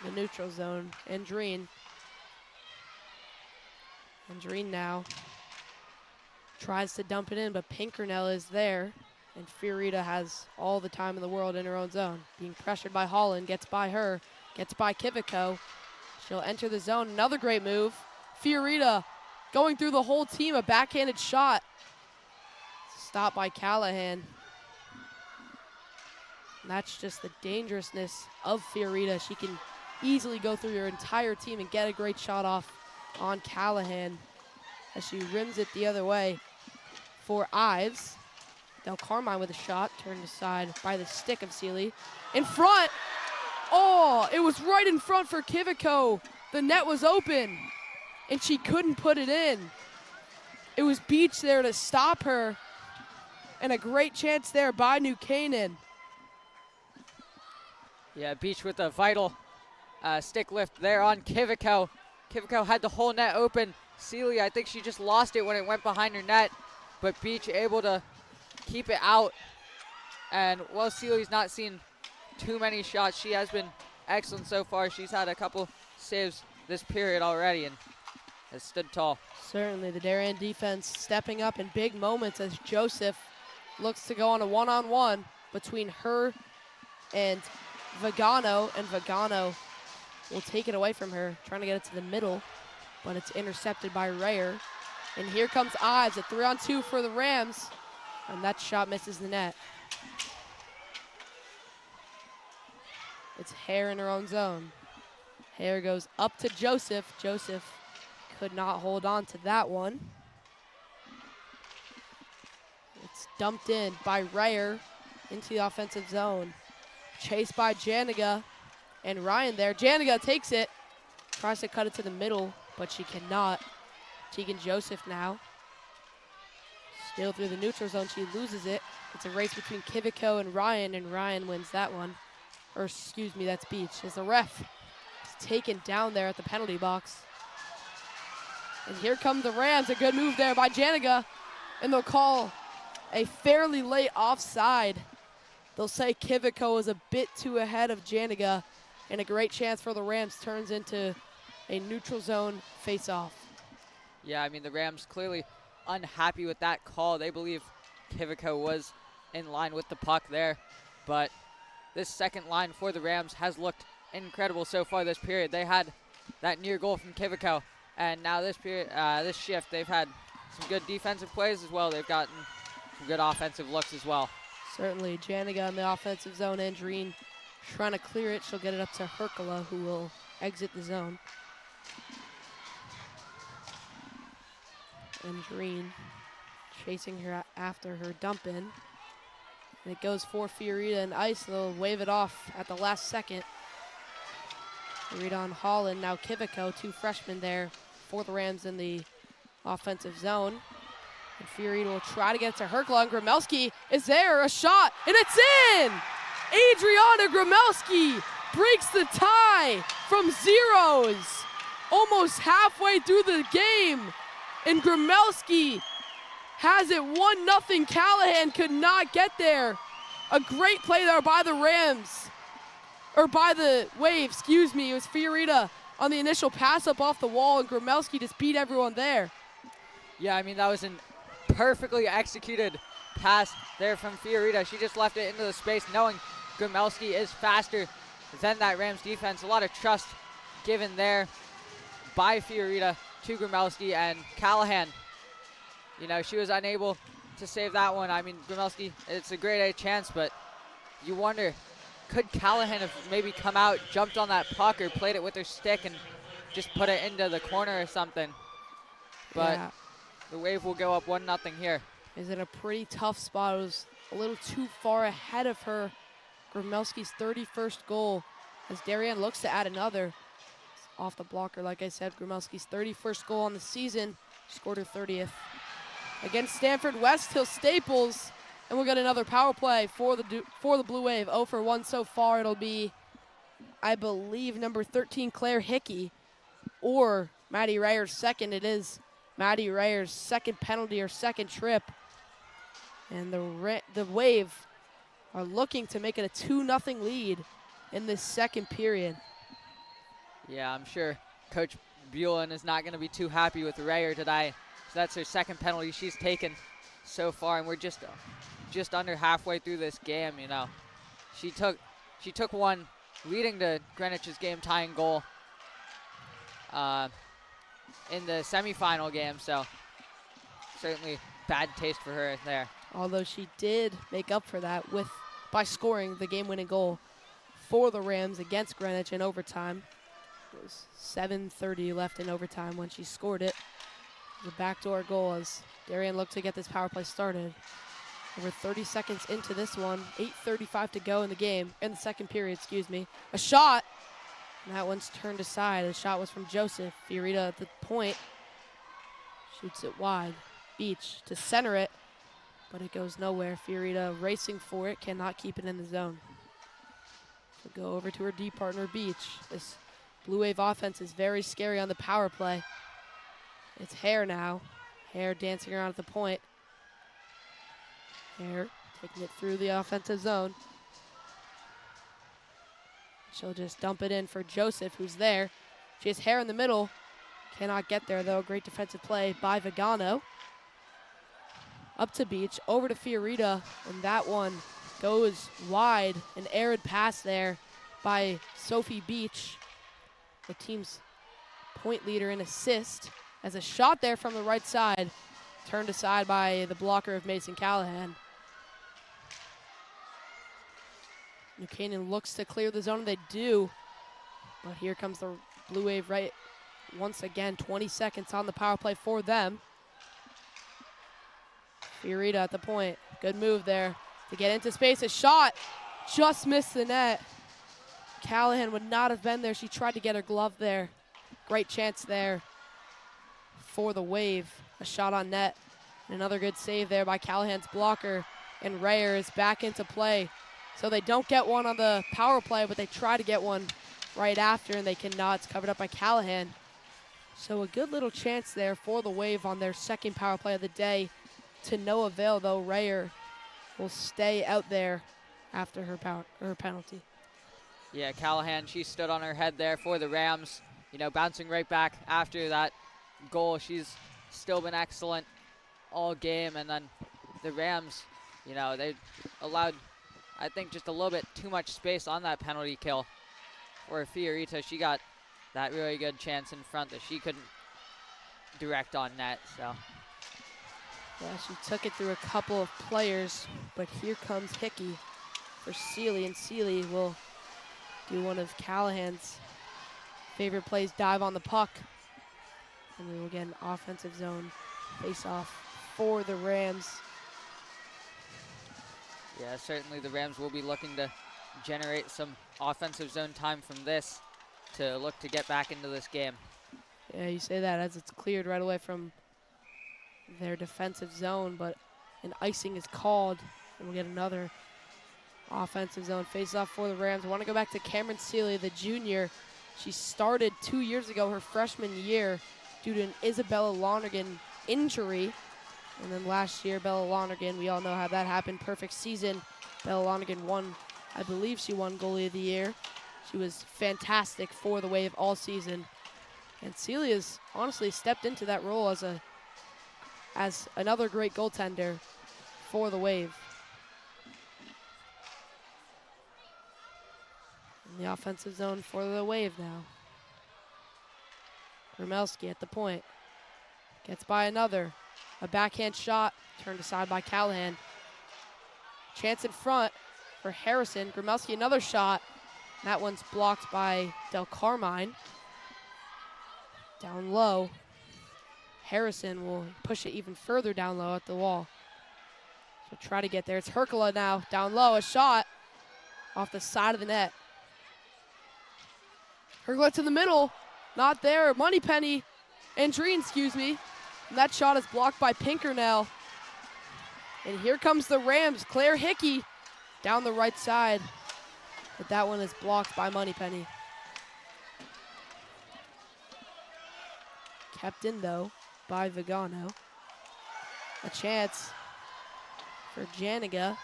The neutral zone, Andreen. Andreen now tries to dump it in, but Pinkernell is there, and Fiorita has all the time in the world in her own zone. Being pressured by Holland, gets by her, gets by Kiviko. She'll enter the zone, another great move. Fiorita going through the whole team, a backhanded shot. Stopped by Callahan. And that's just the dangerousness of Fiorita. She can easily go through your entire team and get a great shot off on Callahan as she rims it the other way for Ives. Del Carmine with a shot, turned aside by the stick of Seeley. In front! Oh, it was right in front for Kiviko. The net was open, and she couldn't put it in. It was Beach there to stop her, and a great chance there by New Canaan. Yeah, Beach with a vital stick lift there on Kiviko. Kiviko had the whole net open. Seeley, I think she just lost it when it went behind her net, but Beach able to keep it out. And while Seeley's not seen too many shots, she has been excellent so far. She's had a couple saves this period already and has stood tall. Certainly, the Darien defense stepping up in big moments as Joseph looks to go on a one-on-one between her and Vagano will take it away from her, trying to get it to the middle, but it's intercepted by Rayer. And here comes Ives, a 3-on-2 for the Rams, and that shot misses the net. It's Hare in her own zone. Hare goes up to Joseph. Joseph could not hold on to that one. It's dumped in by Rayer into the offensive zone. Chased by Janiga and Ryan there. Janiga takes it, tries to cut it to the middle, but she cannot. Tegan Joseph now. Still through the neutral zone, she loses it. It's a race between Kivico and Ryan wins that one. Or excuse me, that's Beach. As the ref is taken down there at the penalty box. And here come the Rams, a good move there by Janiga, and they'll call a fairly late offside. They'll say Kivico was a bit too ahead of Janiga, and a great chance for the Rams turns into a neutral zone face-off. Yeah, I mean, the Rams clearly unhappy with that call. They believe Kivico was in line with the puck there, but this second line for the Rams has looked incredible so far this period. They had that near goal from Kivico, and now this period, this shift, they've had some good defensive plays as well. They've gotten some good offensive looks as well. Certainly, Janiga in the offensive zone, Andreen trying to clear it. She'll get it up to Herkula, who will exit the zone. Andreen chasing her after her dump in. And it goes for Fiorita and Ice. They'll wave it off at the last second. Fiorita on Holland, now Kivico, two freshmen there for the Rams in the offensive zone. And Fiorita will try to get it to Herkula, and Gromelski is there, a shot, and it's in! Adriana Gromelski breaks the tie from zeros, almost halfway through the game. And Gromelski has it 1-0. Callahan could not get there. A great play there by the Rams, or by the Wave, excuse me. It was Fiorita on the initial pass up off the wall, and Gromelski just beat everyone there. Yeah, I mean, that was an perfectly executed pass there from Fiorita. She just left it into the space, knowing Gromelski is faster than that Rams defense. A lot of trust given there by Fiorita to Gromelski, and Callahan, you know, she was unable to save that one. I mean, Gromelski, it's a great A chance, but you wonder, could Callahan have maybe come out, jumped on that puck, or played it with her stick and just put it into the corner or something? But yeah. The Wave will go up 1-0 here. Is in a pretty tough spot. It was a little too far ahead of her. Gromelski's 31st goal, as Darien looks to add another. Off the blocker, like I said, Gromelski's 31st goal on the season. She scored her 30th. Against Stanford West Hill Staples, and we'll get another power play for the Blue Wave. 0 for 1 so far. It'll be, I believe, number 13, Claire Hickey, or Maddie Rayer's second. It is Maddie Rayer's second penalty or second trip. And the Wave are looking to make it a 2-0 lead in this second period. Yeah, I'm sure Coach Buellin is not going to be too happy with Rayer today. So that's her second penalty she's taken so far, and we're just under halfway through this game. You know, she took one leading to Greenwich's game-tying goal in the semifinal game. So certainly bad taste for her there. Although she did make up for that by scoring the game-winning goal for the Rams against Greenwich in overtime. It was 7:30 left in overtime when she scored it. The backdoor goal as Darien looked to get this power play started. Over 30 seconds into this one, 8:35 to go in the game, in the second period, excuse me. A shot, and that one's turned aside. The shot was from Joseph. Fiorita at the point shoots it wide. Beach to center it, but it goes nowhere. Fiorita racing for it, cannot keep it in the zone. She'll go over to her D partner, Beach. This Blue Wave offense is very scary on the power play. It's Hare now. Hare dancing around at the point. Hare taking it through the offensive zone. She'll just dump it in for Joseph, who's there. She has Hare in the middle. Cannot get there, though. Great defensive play by Vigano. Up to Beach, over to Fiorita, and that one goes wide. An arid pass there by Sophie Beach. the team's point leader in assist, as a shot there from the right side, turned aside by the blocker of Mason Callahan. New Canaan looks to clear the zone, and they do. But here comes the Blue Wave right once again. 20 seconds on the power play for them. Fiorita at the point. Good move there to get into space. A shot just missed the net. Callahan would not have been there. She tried to get her glove there. Great chance there for the Wave. A shot on net. And another good save there by Callahan's blocker. And Rayer is back into play. So they don't get one on the power play, but they try to get one right after, and they cannot. It's covered up by Callahan. So a good little chance there for the Wave on their second power play of the day. To no avail, though. Rayer will stay out there after her penalty. Yeah, Callahan, she stood on her head there for the Rams. You know, bouncing right back after that goal. She's still been excellent all game. And then the Rams, you know, they allowed, I think, just a little bit too much space on that penalty kill for Fiorita. She got that really good chance in front that she couldn't direct on net. So yeah, she took it through a couple of players, but here comes Hickey for Seeley, and Seeley will do one of Callahan's favorite plays, dive on the puck, and we will get an offensive zone face-off for the Rams. Yeah, certainly the Rams will be looking to generate some offensive zone time from this to look to get back into this game. Yeah, you say that as it's cleared right away from their defensive zone, but an icing is called, and we'll get another offensive zone face-off for the Rams. I want to go back to Cameron Seeley, the junior. She started 2 years ago, her freshman year, due to an Isabella Lonergan injury. And then last year, Bella Lonergan, we all know how that happened. Perfect season. Bella Lonergan won, I believe she won Goalie of the Year. She was fantastic for the Wave all season. And Celia's honestly stepped into that role as another great goaltender for the Wave. In the offensive zone for the Wave now. Grumelski at the point. Gets by another. A backhand shot turned aside by Callahan. Chance in front for Harrison. Grumelski another shot. That one's blocked by Del Carmine. Down low. Harrison will push it even further down low at the wall. So try to get there. It's Herkula now. Down low. A shot off the side of the net. Herkula to the middle. Not there. Moneypenny. Andreen, excuse me. And that shot is blocked by Pinkernell. And here comes the Rams. Claire Hickey down the right side. But that one is blocked by Moneypenny. Kept in, though, by Vigano. A chance for Janiga,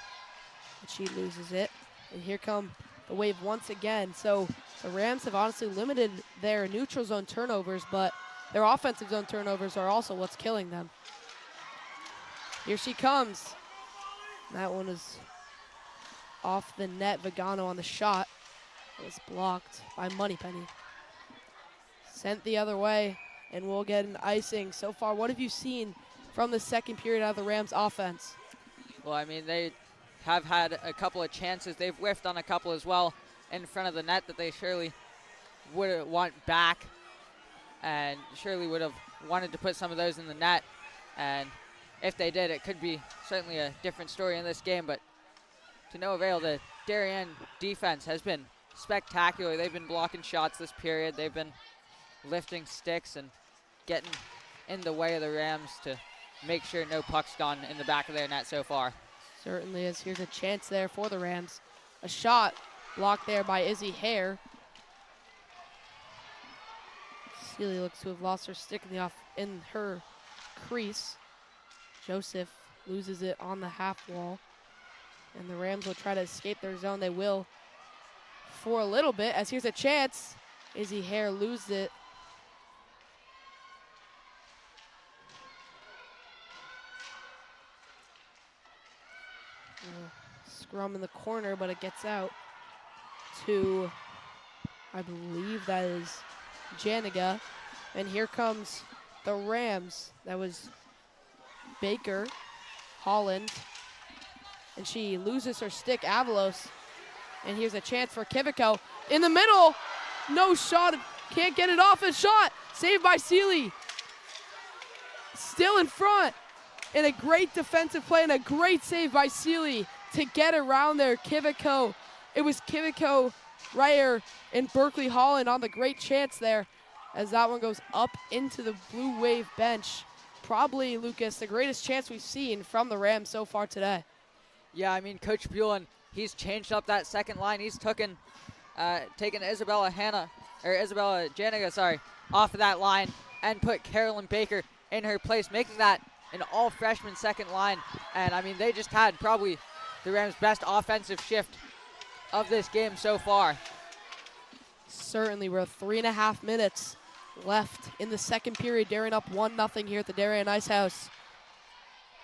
but she loses it. And here come the Wave once again. So the Rams have honestly limited their neutral zone turnovers, but their offensive zone turnovers are also what's killing them. Here she comes. That one is off the net. Vigano on the shot. It was blocked by Moneypenny. Sent the other way, and we'll get an icing. So far, what have you seen from the second period out of the Rams offense? Well, I mean, they have had a couple of chances. They've whiffed on a couple as well in front of the net that they surely would want back, and surely would have wanted to put some of those in the net. And if they did, it could be certainly a different story in this game. But to no avail, the Darien defense has been spectacular. They've been blocking shots this period. They've been lifting sticks and getting in the way of the Rams to make sure no puck's gone in the back of their net so far. Certainly is. Here's a chance there for the Rams. A shot blocked there by Izzy Hare. Seeley looks to have lost her stick in her crease. Joseph loses it on the half wall. And the Rams will try to escape their zone. They will for a little bit, as here's a chance. Izzy Hare loses it. Scrum in the corner, but it gets out to, I believe that is Janiga. And here comes the Rams. That was Baker, Holland. And she loses her stick, Avalos. And here's a chance for Kiviko. In the middle, no shot, can't get it off, a shot. Saved by Seeley. Still in front. And a great defensive play and a great save by Seeley to get around there. Kiviko, it was Kiviko, Ryer, and Berkeley Holland on the great chance there as that one goes up into the Blue Wave bench. Probably, Lucas, the greatest chance we've seen from the Rams so far today. Yeah, I mean, Coach Buellen, he's changed up that second line. He's taken Isabella Janiga, off of that line and put Carolyn Baker in her place, making that an all-freshman second line. And, I mean, they just had probably the Rams' best offensive shift of this game so far. Certainly, we're 3.5 minutes left in the second period. Darien up 1-0 here at the Darien Ice House.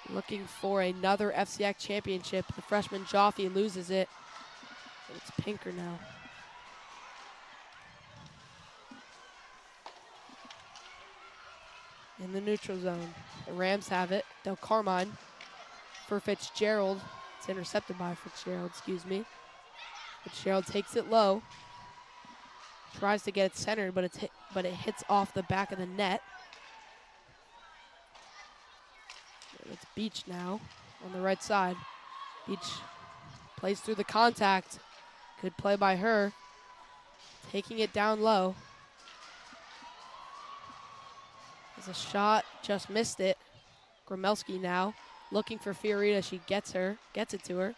Looking for another FCIAC championship. The freshman Joffe loses it. It's Pinker now. In the neutral zone. The Rams have it. Del Carmine for Fitzgerald. It's intercepted by Fitzgerald, Fitzgerald takes it low. Tries to get it centered, but it hits off the back of the net. And it's Beach now on the right side. Beach plays through the contact. Good play by her. Taking it down low. There's a shot, just missed it. Gromelski now looking for Fiorita. She gets it to her.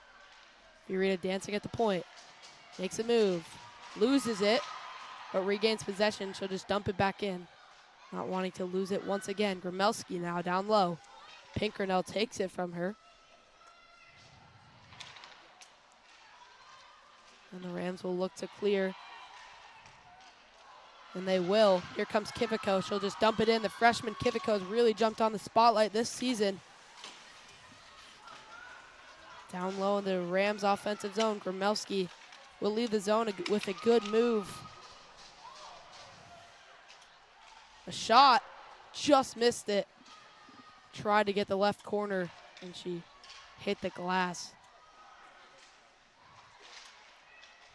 Fiorita dancing at the point. Makes a move. Loses it, but regains possession. She'll just dump it back in. Not wanting to lose it once again. Gromelski now down low. Pinkernell takes it from her. And the Rams will look to clear. And they will. Here comes Kiviko. She'll just dump it in. The freshman Kiviko has really jumped on the spotlight this season. Down low in the Rams offensive zone. Gromelski will leave the zone with a good move. A shot. Just missed it. Tried to get the left corner, and she hit the glass.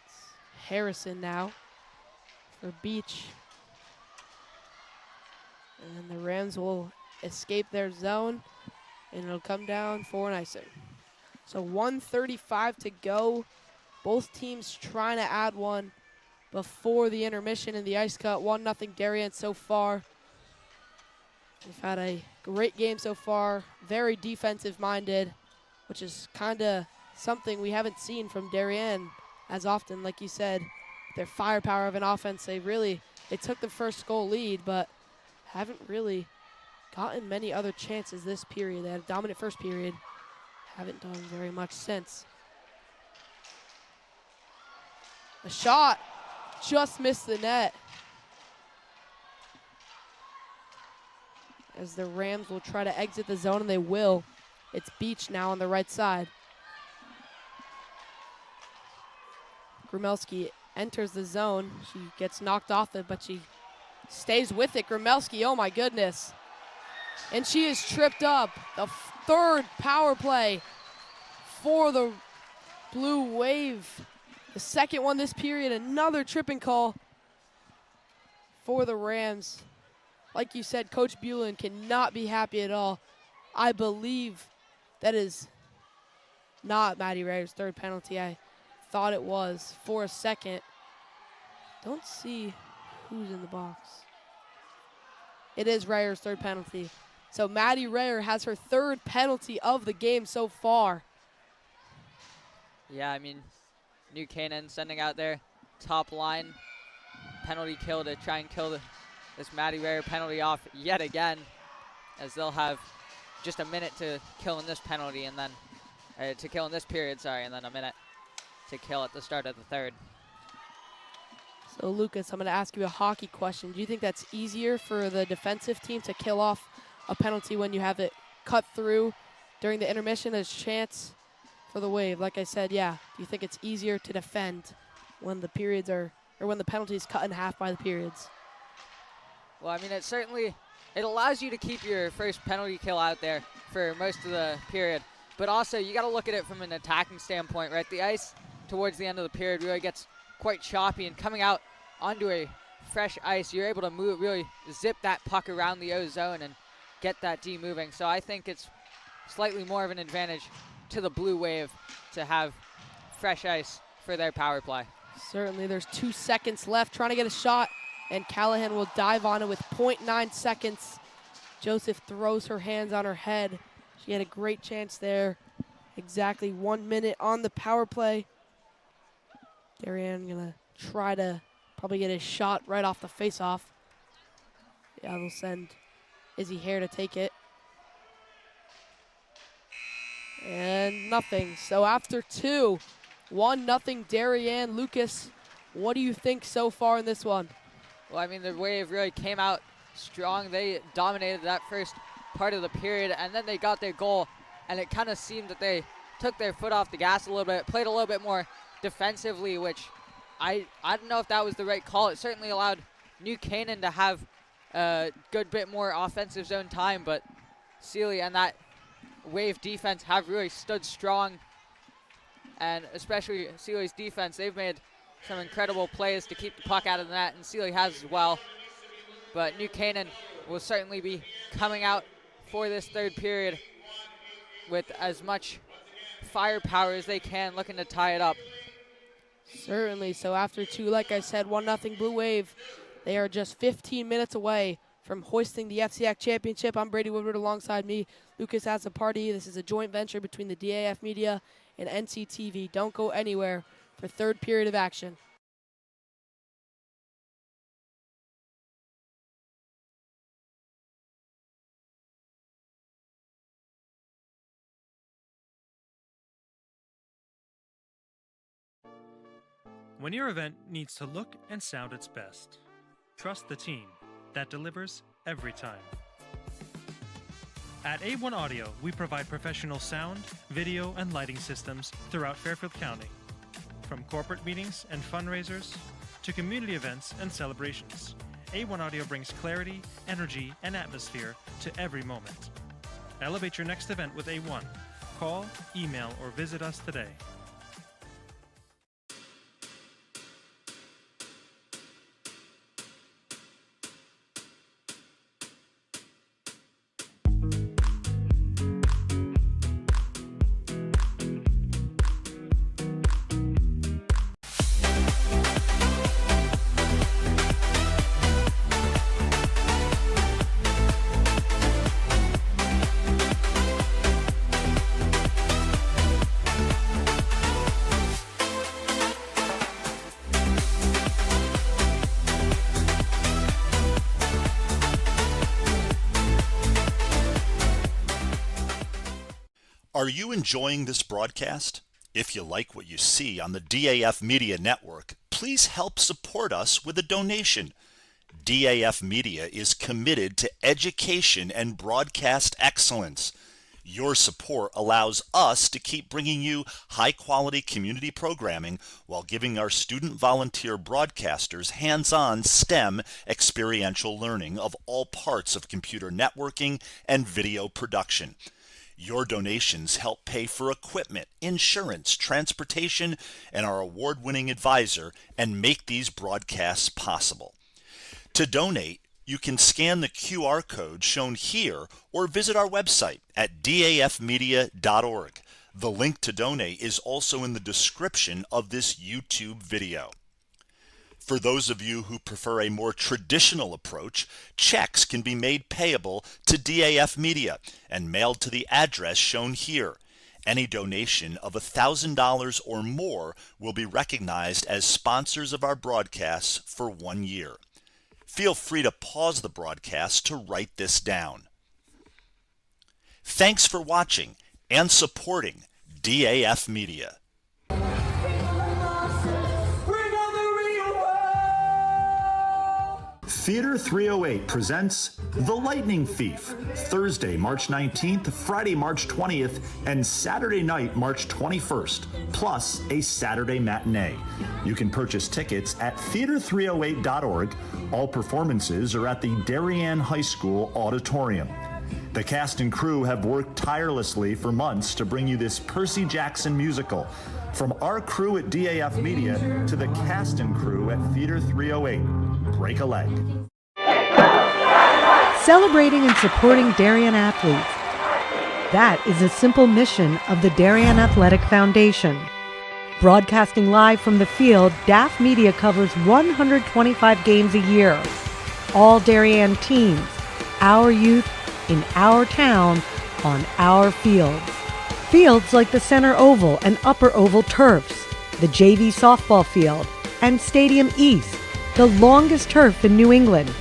It's Harrison now for Beach. And the Rams will escape their zone, and it'll come down for an icing. So 1:35 to go. Both teams trying to add one before the intermission in the ice cut. 1-0 Darien so far. We've had a great game so far. Very defensive minded, which is kind of something we haven't seen from Darien as often. Like you said, their firepower of an offense, they took the first goal lead, but haven't really gotten many other chances this period. They had a dominant first period. Haven't done very much since. A shot, just missed the net. As the Rams will try to exit the zone, and they will. It's Beach now on the right side. Gromelski enters the zone. She gets knocked off it, but she stays with it. Gromelski, oh my goodness. And she is tripped up. The third power play for the Blue Wave. The second one this period, another tripping call for the Rams. Like you said, Coach Buellen cannot be happy at all. I believe that is not Maddie Rayer's third penalty. I thought it was for a second. Don't see who's in the box. It is Rayer's third penalty. So Maddie Rayer has her third penalty of the game so far. Yeah, I mean, New Canaan sending out their top line penalty kill to try and kill this Maddie Rayer penalty off yet again, as they'll have just a minute to kill in this penalty, and then to kill in this period, and then a minute to kill at the start of the third. So Lucas, I'm going to ask you a hockey question. Do you think that's easier for the defensive team to kill off a penalty when you have it cut through during the intermission as chance for the Wave? Like I said, yeah. Do you think it's easier to defend when the periods are, or when the penalty is cut in half by the periods? Well, I mean, it allows you to keep your first penalty kill out there for most of the period. But also, you got to look at it from an attacking standpoint, right? The ice towards the end of the period really gets quite choppy, and coming out onto a fresh ice, you're able to move, really zip that puck around the O zone and get that D moving. So I think it's slightly more of an advantage to the Blue Wave to have fresh ice for their power play. Certainly, there's 2 seconds left, trying to get a shot, and Callahan will dive on it with 0.9 seconds. Joseph throws her hands on her head. She had a great chance there. Exactly 1 minute on the power play. Darien gonna try to probably get a shot right off the face-off. Yeah, they'll send Izzy Hare to take it. And nothing. So after 2, 1-0 Darien. Lucas, what do you think so far in this one? Well, I mean, the Wave really came out strong. They dominated that first part of the period, and then they got their goal, and it kind of seemed that they took their foot off the gas a little bit, played a little bit more defensively, which I don't know if that was the right call. It certainly allowed New Canaan to have a good bit more offensive zone time, but Sealy and that Wave defense have really stood strong, and especially Sealy's defense, they've made some incredible plays to keep the puck out of the net, and Sealy has as well. But New Canaan will certainly be coming out for this third period with as much firepower as they can, looking to tie it up. Certainly. So after 2, like I said, 1-0 Blue Wave. They are just 15 minutes away from hoisting the FCIAC championship. I'm Brady Woodward alongside me, Lucas Azzopardi. This is a joint venture between the DAF Media and NCTV. Don't go anywhere for third period of action. When your event needs to look and sound its best, trust the team that delivers every time. At A1 Audio, we provide professional sound, video, and lighting systems throughout Fairfield County. From corporate meetings and fundraisers to community events and celebrations, A1 Audio brings clarity, energy, and atmosphere to every moment. Elevate your next event with A1. Call, email, or visit us today. Are you enjoying this broadcast? If you like what you see on the DAF Media Network, please help support us with a donation. DAF Media is committed to education and broadcast excellence. Your support allows us to keep bringing you high-quality community programming while giving our student volunteer broadcasters hands-on STEM experiential learning of all parts of computer networking and video production. Your donations help pay for equipment, insurance, transportation, and our award-winning advisor, and make these broadcasts possible. To donate, you can scan the QR code shown here or visit our website at dafmedia.org. The link to donate is also in the description of this YouTube video. For those of you who prefer a more traditional approach, checks can be made payable to DAF Media and mailed to the address shown here. Any donation of $1,000 or more will be recognized as sponsors of our broadcasts for 1 year. Feel free to pause the broadcast to write this down. Thanks for watching and supporting DAF Media. Theater 308 presents The Lightning Thief, Thursday, March 19th, Friday, March 20th, and Saturday night, March 21st, plus a Saturday matinee. You can purchase tickets at theater308.org All performances are at the Darien High School Auditorium. The cast and crew have worked tirelessly for months to bring you this Percy Jackson musical. From our crew at DAF Media to the cast and crew at Theater 308. Break a leg. Celebrating and supporting Darien athletes. That is a simple mission of the Darien Athletic Foundation. Broadcasting live from the field, DAF Media covers 125 games a year. All Darien teams, our youth, in our town, on our fields. Fields like the Center Oval and Upper Oval turfs, the JV softball field, and Stadium East, the longest turf in New England,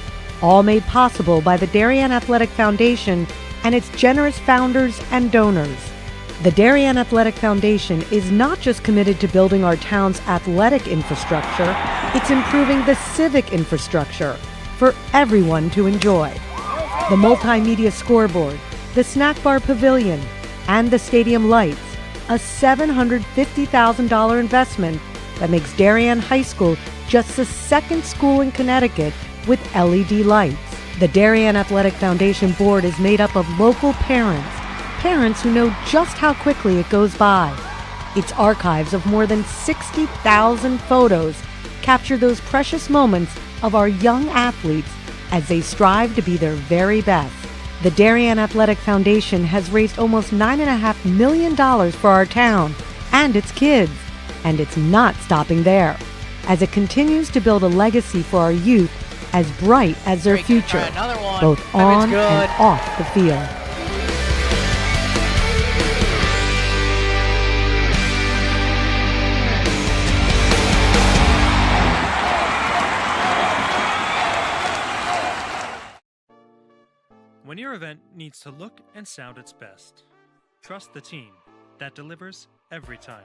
all made possible by the Darien Athletic Foundation and its generous founders and donors. The Darien Athletic Foundation is not just committed to building our town's athletic infrastructure, it's improving the civic infrastructure for everyone to enjoy. The multimedia scoreboard, the snack bar pavilion, and the stadium lights, a $750,000 investment that makes Darien High School just the second school in Connecticut with LED lights. The Darien Athletic Foundation board is made up of local parents who know just how quickly it goes by. Its archives of more than 60,000 photos capture those precious moments of our young athletes as they strive to be their very best. The Darien Athletic Foundation has raised almost $9.5 million for our town and its kids, and it's not stopping there, as it continues to build a legacy for our youth as bright as their future, both on and off the field. When your event needs to look and sound its best, trust the team that delivers every time.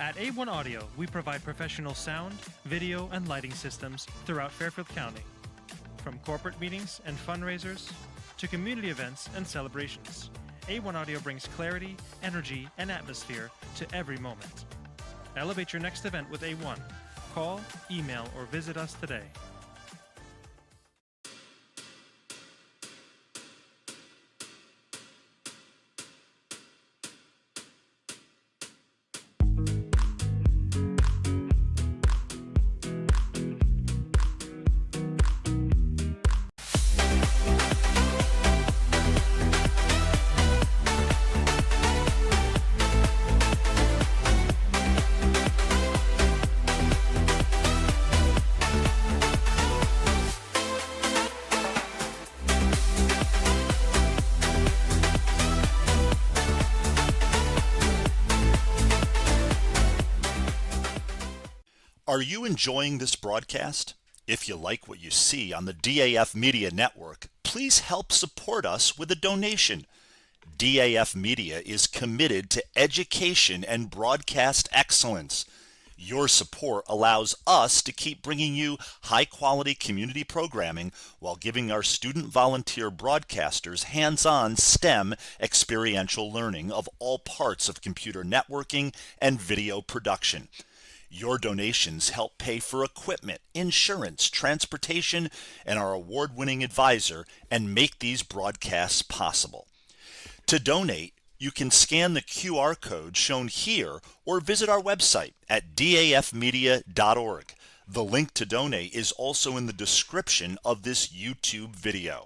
At A1 Audio, we provide professional sound, video, and lighting systems throughout Fairfield County. From corporate meetings and fundraisers to community events and celebrations, A1 Audio brings clarity, energy, and atmosphere to every moment. Elevate your next event with A1. Call, email, or visit us today. Are you enjoying this broadcast? If you like what you see on the DAF Media Network, please help support us with a donation. DAF Media is committed to education and broadcast excellence. Your support allows us to keep bringing you high-quality community programming while giving our student volunteer broadcasters hands-on STEM experiential learning of all parts of computer networking and video production. Your donations help pay for equipment, insurance, transportation, and our award-winning advisor, and make these broadcasts possible. To donate, you can scan the QR code shown here or visit our website at dafmedia.org. The link to donate is also in the description of this YouTube video.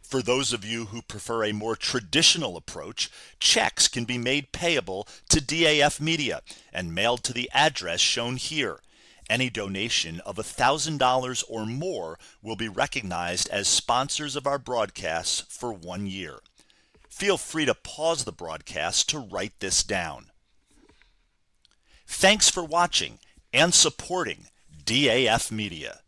For those of you who prefer a more traditional approach, checks can be made payable to DAF Media and mailed to the address shown here. Any donation of $1,000 or more will be recognized as sponsors of our broadcasts for 1 year. Feel free to pause the broadcast to write this down. Thanks for watching and supporting DAF Media.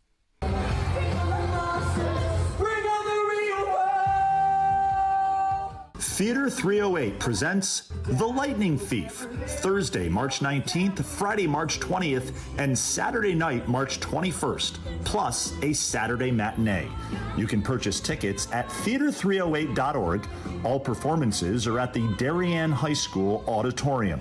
Theater 308 presents The Lightning Thief, Thursday, March 19th, Friday, March 20th, and Saturday night, March 21st, plus a Saturday matinee. You can purchase tickets at theater308.org. All performances are at the Darien High School Auditorium.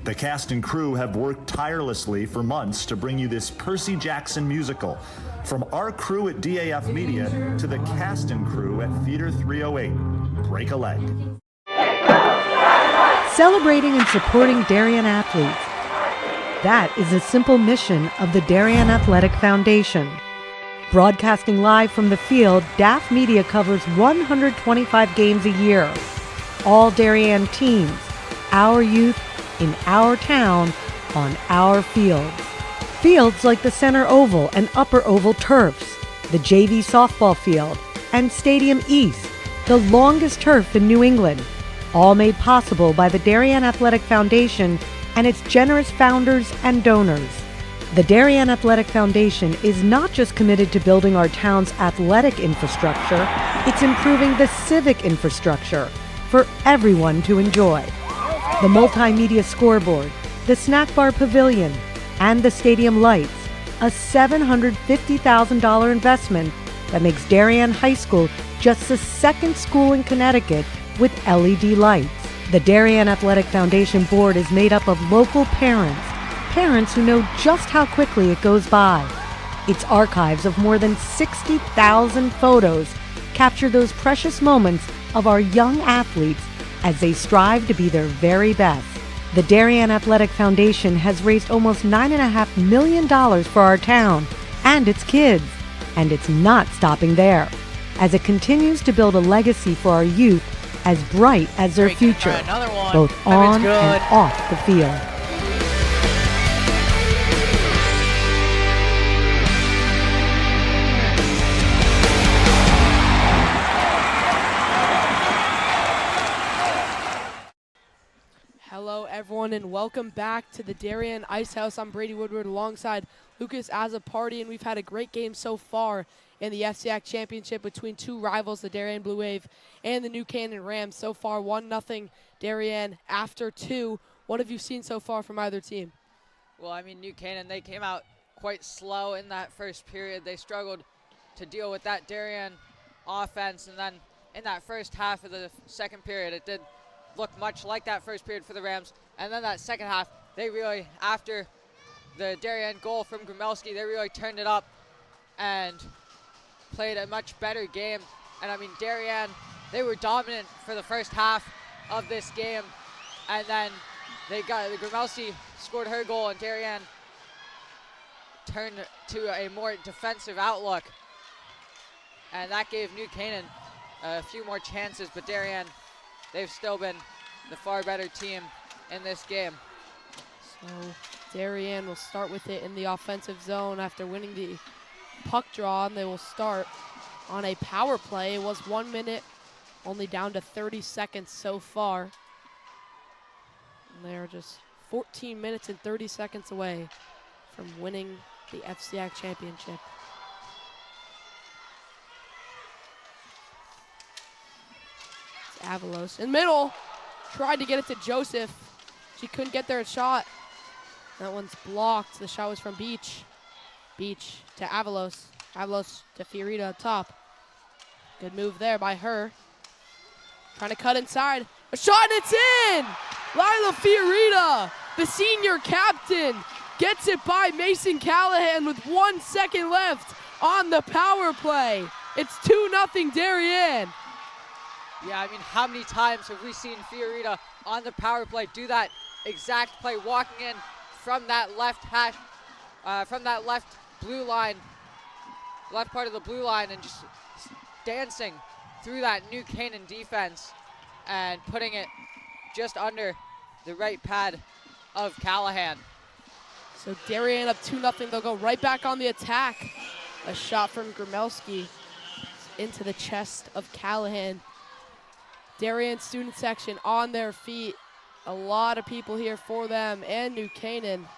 The cast and crew have worked tirelessly for months to bring you this Percy Jackson musical. From our crew at DAF Media to the cast and crew at Theater 308. Break a leg. Celebrating and supporting Darien athletes. That is a simple mission of the Darien Athletic Foundation. Broadcasting live from the field, DAF Media covers 125 games a year. All Darien teams, our youth, in our town, on our fields. Fields like the Center Oval and Upper Oval turfs, the JV softball field, and Stadium East, the longest turf in New England, all made possible by the Darien Athletic Foundation and its generous founders and donors. The Darien Athletic Foundation is not just committed to building our town's athletic infrastructure, it's improving the civic infrastructure for everyone to enjoy. The multimedia scoreboard, the snack bar pavilion, and the stadium lights, a $750,000 investment that makes Darien High School just the second school in Connecticut with LED lights. The Darien Athletic Foundation board is made up of local parents who know just how quickly it goes by. Its archives of more than 60,000 photos capture those precious moments of our young athletes as they strive to be their very best. The Darien Athletic Foundation has raised almost $9.5 million for our town and its kids, and it's not stopping there, as it continues to build a legacy for our youth as bright as their future, both on and off the field. Hello, everyone, and welcome back to the Darien Ice House. I'm Brady Woodward alongside Lucas Azzapardi, and we've had a great game so far in the FCIAC championship between two rivals, the Darien Blue Wave and the New Canaan Rams. So far, 1-0 Darien after 2. What have you seen so far from either team? Well, I mean, New Canaan, they came out quite slow in that first period. They struggled to deal with that Darien offense, and then in that first half of the second period, it did look much like that first period for the Rams. And then that second half, they really, after the Darien goal from Grumelski, they really turned it up and played a much better game. And I mean, Darien, they were dominant for the first half of this game, and then Grumelski scored her goal, and Darien turned to a more defensive outlook, and that gave New Canaan a few more chances, but Darien, they've still been the far better team in this game. So Darien will start with it in the offensive zone after winning the puck draw, and they will start on a power play. It was 1 minute, only down to 30 seconds so far. And they're just 14 minutes and 30 seconds away from winning the FCIAC championship. It's Avalos in middle. Tried to get it to Joseph. She couldn't get there a shot. That one's blocked. The shot was from Beach. Beach to Avalos. Avalos to Fiorita up top. Good move there by her. Trying to cut inside. A shot and it's in! Lila Fiorita, the senior captain, gets it by Mason Callahan with 1 second left on the power play. It's 2-0 Darien. Yeah, I mean, how many times have we seen Fiorita on the power play do that exact play, walking in from that left hash, from that left blue line, left part of the blue line, and just dancing through that New Canaan defense and putting it just under the right pad of Callahan. So Darien up 2-0. They'll go right back on the attack. A shot from Grumelski into the chest of Callahan. Darien student section on their feet. A lot of people here for them and New Canaan.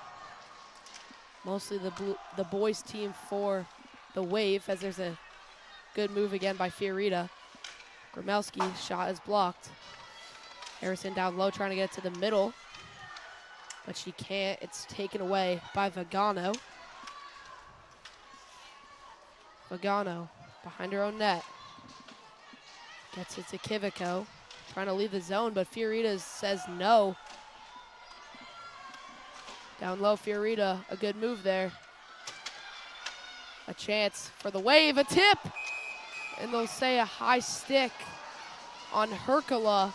Mostly the boys team for the Wave, as there's a good move again by Fiorita. Grumelski's shot is blocked. Harrison down low trying to get to the middle, but she can't. It's taken away by Vagano. Vagano behind her own net. Gets it to Kivico. Trying to leave the zone, but Fiorita says no. Down low, Fiorita, a good move there. A chance for the Wave, a tip! And they'll say a high stick on Herkula.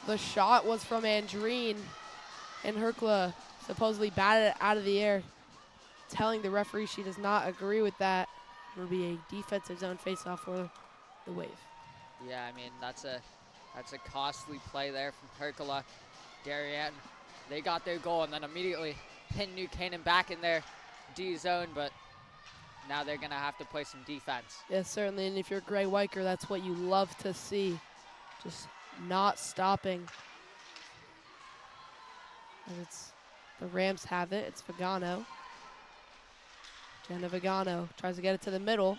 The shot was from Andreen, and Herkula supposedly batted it out of the air, telling the referee she does not agree with that. It will be a defensive zone faceoff for the Wave. Yeah, I mean, that's a costly play there from Herkula. Darien, they got their goal and then immediately pinned New Canaan back in their D zone, but now they're gonna have to play some defense. Yes, certainly, and if you're Gray Weicker, that's what you love to see. Just not stopping. And it's the Rams have it, it's Vigano. Jenna Vigano tries to get it to the middle,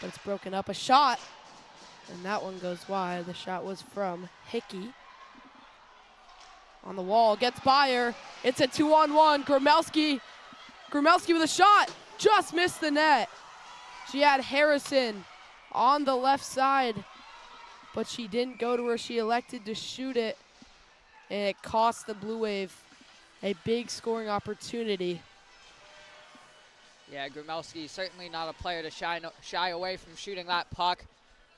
but it's broken up. A shot, and that one goes wide. The shot was from Hickey. On the wall, gets by her. It's a 2-on-1. Gromelski with a shot, just missed the net. She had Harrison on the left side, but she didn't go to her. She elected to shoot it, and it cost the Blue Wave a big scoring opportunity. Yeah, Gromelski certainly not a player to shy away from shooting that puck.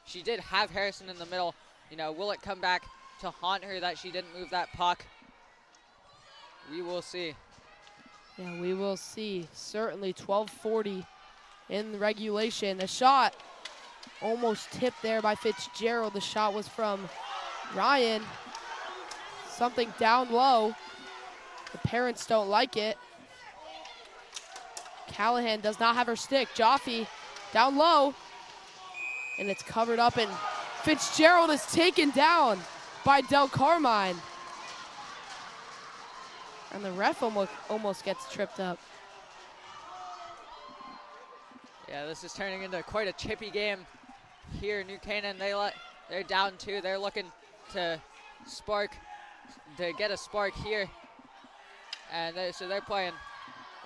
She did have Harrison in the middle. You know, will it come back to haunt her that she didn't move that puck? We will see. Yeah, we will see. Certainly 12:40 in regulation. A shot almost tipped there by Fitzgerald. The shot was from Ryan. Something down low. The parents don't like it. Callahan does not have her stick. Jaffe down low. And it's covered up, and Fitzgerald is taken down by Del Carmine. And the ref almost gets tripped up. Yeah, this is turning into quite a chippy game here. New Canaan, they're down 2. They're looking to get a spark here. And so they're playing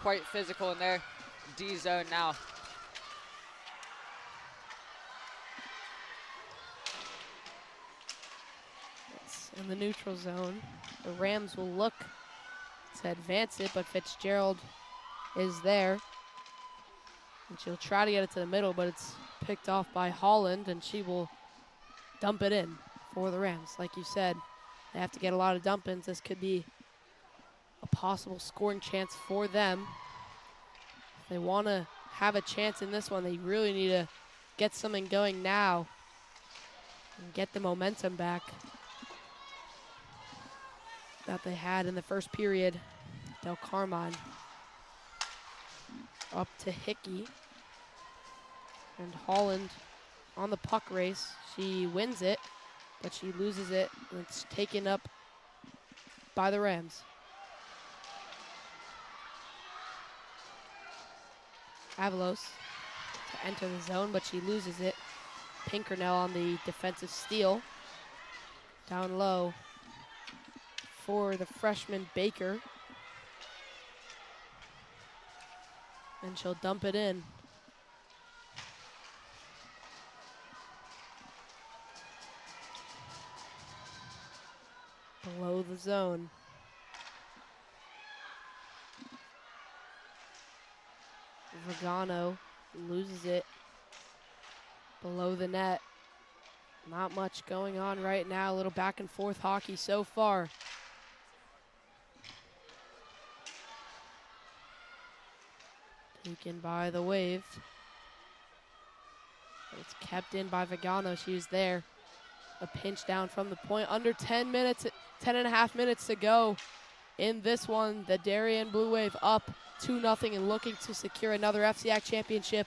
quite physical in their D zone now. It's in the neutral zone. The Rams will look to advance it, but Fitzgerald is there. And she'll try to get it to the middle, but it's picked off by Holland, and she will dump it in for the Rams. Like you said, they have to get a lot of dump-ins. This could be a possible scoring chance for them. If they want to have a chance in this one, they really need to get something going now and get the momentum back that they had in the first period. Del Carmine up to Hickey. And Holland on the puck race. She wins it, but she loses it. And it's taken up by the Rams. Avalos to enter the zone, but she loses it. Pinkernell on the defensive steal. Down low for the freshman Baker. And she'll dump it in. Below the zone. Vigano loses it below the net. Not much going on right now. A little back and forth hockey so far. Taken by the Wave. It's kept in by Vigano. She was there. A pinch down from the point. Under 10 minutes, 10 and a half minutes to go in this one. The Darien Blue Wave up 2-0 and looking to secure another FCIAC championship.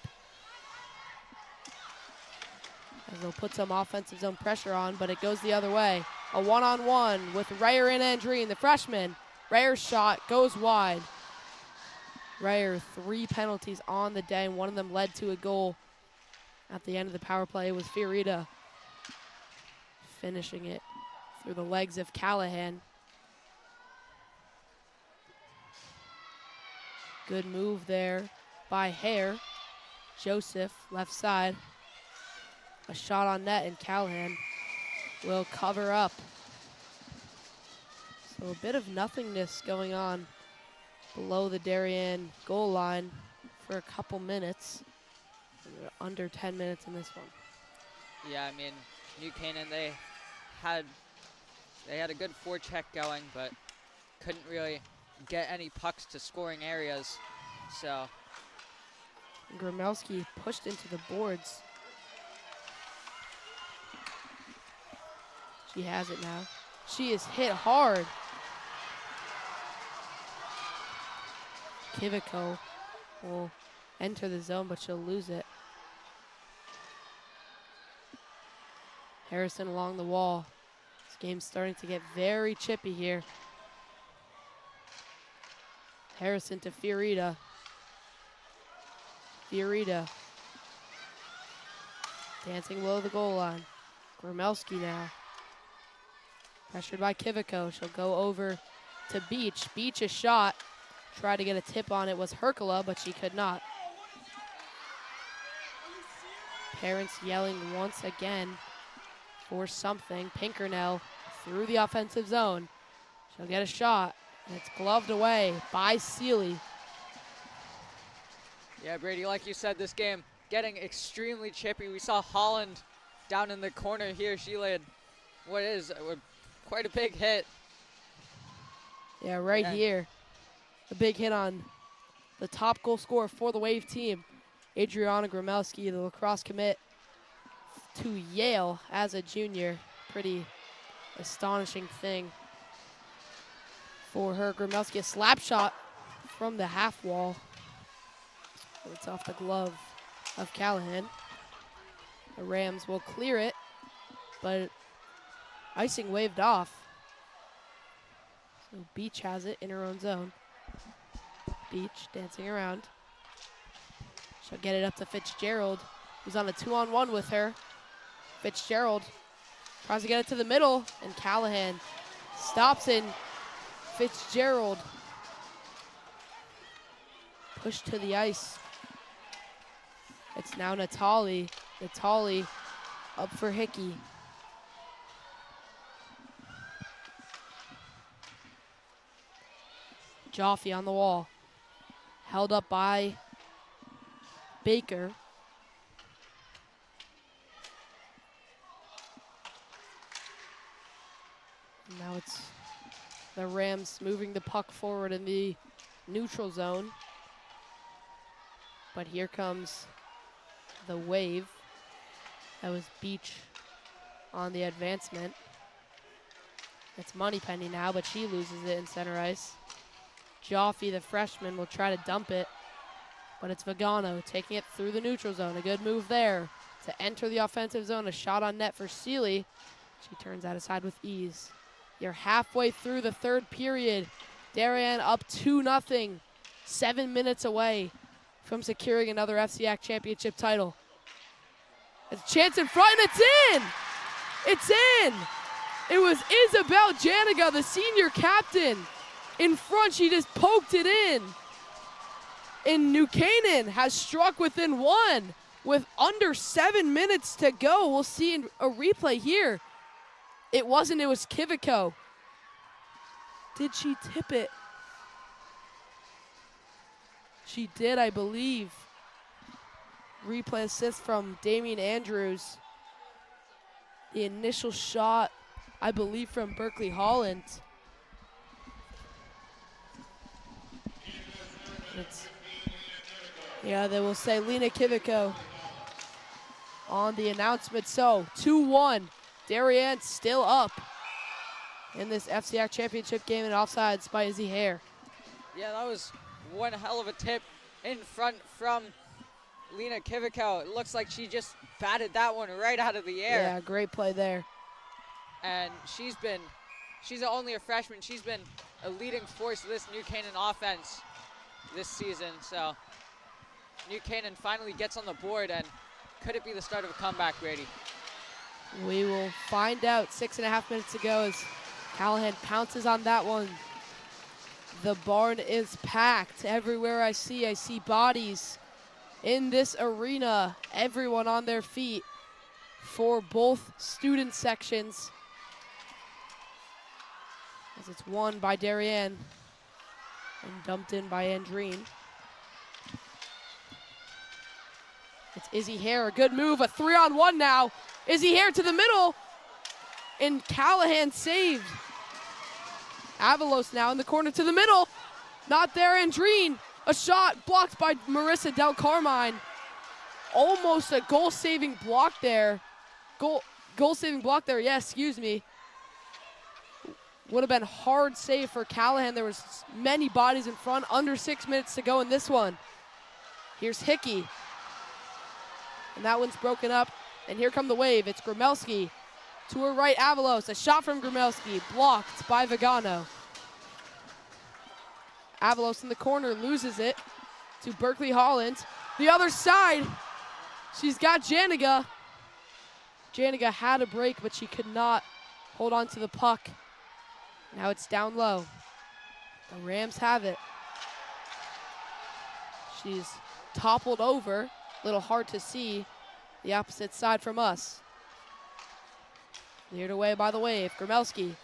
As they'll put some offensive zone pressure on, but it goes the other way. A one-on-one with Rayer and Andreen, the freshman. Rayer's shot goes wide. Rayer, 3 penalties on the day, and one of them led to a goal at the end of the power play. It was Fiorita finishing it through the legs of Callahan. Good move there by Hare. Joseph, left side. A shot on net, and Callahan will cover up. So a bit of nothingness going on below the Darien goal line for a couple minutes. They're under 10 minutes in this one. Yeah, I mean, New Canaan, they had a good forecheck going, but couldn't really get any pucks to scoring areas. So Gromelski pushed into the boards. She has it now. She is hit hard. Kiviko will enter the zone, but she'll lose it. Harrison along the wall. This game's starting to get very chippy here. Harrison to Fiorita. Fiorita dancing low the goal line. Gromelski now. Pressured by Kiviko. She'll go over to Beach. Beach a shot. Tried to get a tip on it was Herkula, but she could not. Parents yelling once again for something. Pinkernell through the offensive zone. She'll get a shot, and it's gloved away by Seeley. yeah, Brady, like you said, this game getting extremely chippy. We saw Holland down in the corner here. She laid what is quite a big hit. Yeah, right here. A big hit on the top goal scorer for the Wave team, Adriana Gromelski, the lacrosse commit to Yale as a junior. Pretty astonishing thing for her. Gromelski, a slap shot from the half wall. It's off the glove of Callahan. The Rams will clear it, but icing waved off. So Beach has it in her own zone. Beach dancing around. She'll get it up to Fitzgerald, who's on a 2-on-1 with her. Fitzgerald tries to get it to the middle, and Callahan stops in. Fitzgerald pushed to the ice. It's now Natali. Natali up for Hickey. Joffe on the wall. Held up by Baker. Now it's the Rams moving the puck forward in the neutral zone. But here comes the Wave. That was Beach on the advancement. It's Moneypenny now, but she loses it in center ice. Joffe, the freshman, will try to dump it, but it's Vagano taking it through the neutral zone. A good move there to enter the offensive zone. A shot on net for Seeley. She turns that aside with ease. You're halfway through the third period. Darien up 2-0. 7 minutes away from securing another FCIAC championship title. It's a chance in front, and it's in! It's in! It was Isabel Janiga, the senior captain. In front, she just poked it in. And New Canaan has struck within one with under 7 minutes to go. We'll see in a replay here. It wasn't, it was Kiviko. Did she tip it? She did, I believe. Replay assist from Damian Andrews. The initial shot, I believe, from Berkeley Holland. Yeah, they will say Lena Kiviko on the announcement. So 2-1, Darien still up in this FCIAC championship game, and offsides by Izzy Hare. Yeah, that was one hell of a tip in front from Lena Kiviko. It looks like she just batted that one right out of the air. Yeah, great play there. And she's only a freshman. She's been a leading force of this New Canaan offense this season. So New Canaan finally gets on the board, and could it be the start of a comeback, Brady? We will find out. 6.5 minutes to go as Callahan pounces on that one. The barn is packed. Everywhere I see bodies in this arena. Everyone on their feet for both student sections. As it's won by Darien. And dumped in by Andreen. It's Izzy Hare, a good move, a 3-on-1 now. Izzy Hare to the middle, and Callahan saved. Avalos now in the corner to the middle. Not there, Andreen. A shot blocked by Marissa Del Carmine. Almost a goal-saving block there. Goal-saving block there, yes, excuse me. Would have been hard save for Callahan. There was many bodies in front. Under 6 minutes to go in this one. Here's Hickey. And that one's broken up. And here come the Wave. It's Gromelski. To her right, Avalos. A shot from Gromelski. Blocked by Vigano. Avalos in the corner loses it to Berkeley Holland. The other side. She's got Janiga. Janiga had a break, but she could not hold on to the puck. Now it's down low. The Rams have it. She's toppled over. A little hard to see the opposite side from us. Cleared away by the Wave. Gromelski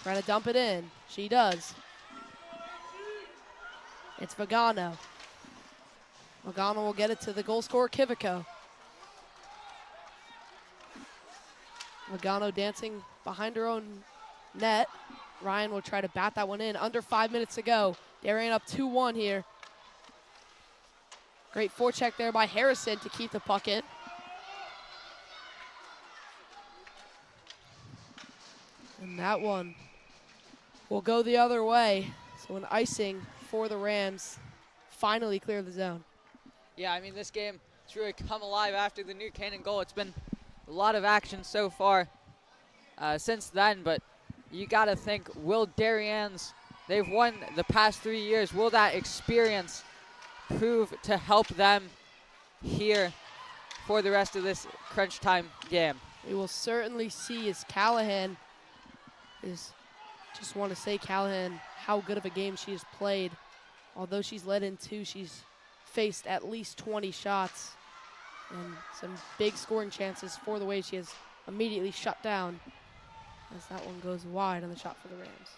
trying to dump it in. She does. It's Vigano. Vigano will get it to the goal scorer, Kivico. Vigano dancing behind her own net. Ryan will try to bat that one in. Under 5 minutes to go. Darien up 2-1 here. Great forecheck there by Harrison to keep the puck in. And that one will go the other way. So an icing for the Rams. Finally clear the zone. Yeah, I mean, this game has really come alive after the new Canaan goal. It's been a lot of action so far since then, but you got to think, will Darien's, they've won the past 3 years, will that experience prove to help them here for the rest of this crunch time game? We will certainly see as Callahan is, just want to say Callahan, how good of a game she has played. Although she's led in 2, she's faced at least 20 shots and some big scoring chances for the Wave. She has immediately shut down as that one goes wide on the shot for the Rams.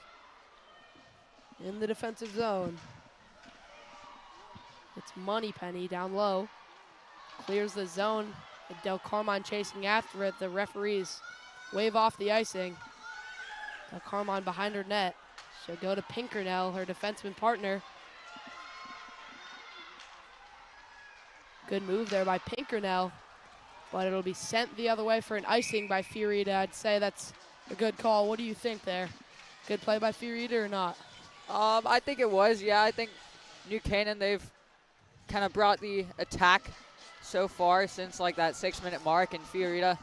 In the defensive zone, it's Moneypenny down low. Clears the zone. And Del Carmine chasing after it. The referees wave off the icing. Del Carmine behind her net. She'll go to Pinkernell, her defenseman partner. Good move there by Pinkernell, but it'll be sent the other way for an icing by Fiorita. I'd say that's a good call. What do you think there? Good play by Fiorita or not? I think it was, yeah. I think New Canaan, they've kind of brought the attack so far since like that 6 minute mark, and Fiorita,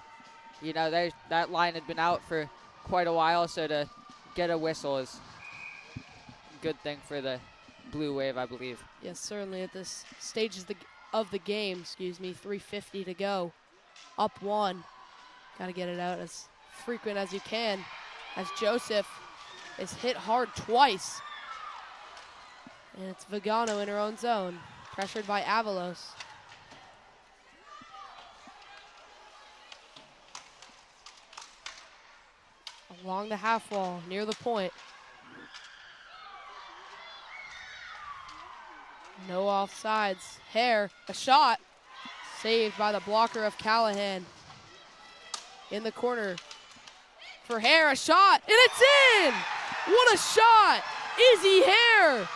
you know, that line had been out for quite a while, so to get a whistle is a good thing for the Blue Wave, I believe. Yes, certainly at this stage of the game, 3:50 to go. Up 1. Got to get it out as frequent as you can, as Joseph is hit hard twice. And it's Vigano in her own zone, pressured by Avalos. Along the half wall, near the point. No offsides. Hare, a shot. Saved by the blocker of Callahan. In the corner for Hare, a shot, and it's in! What a shot! Izzy Hare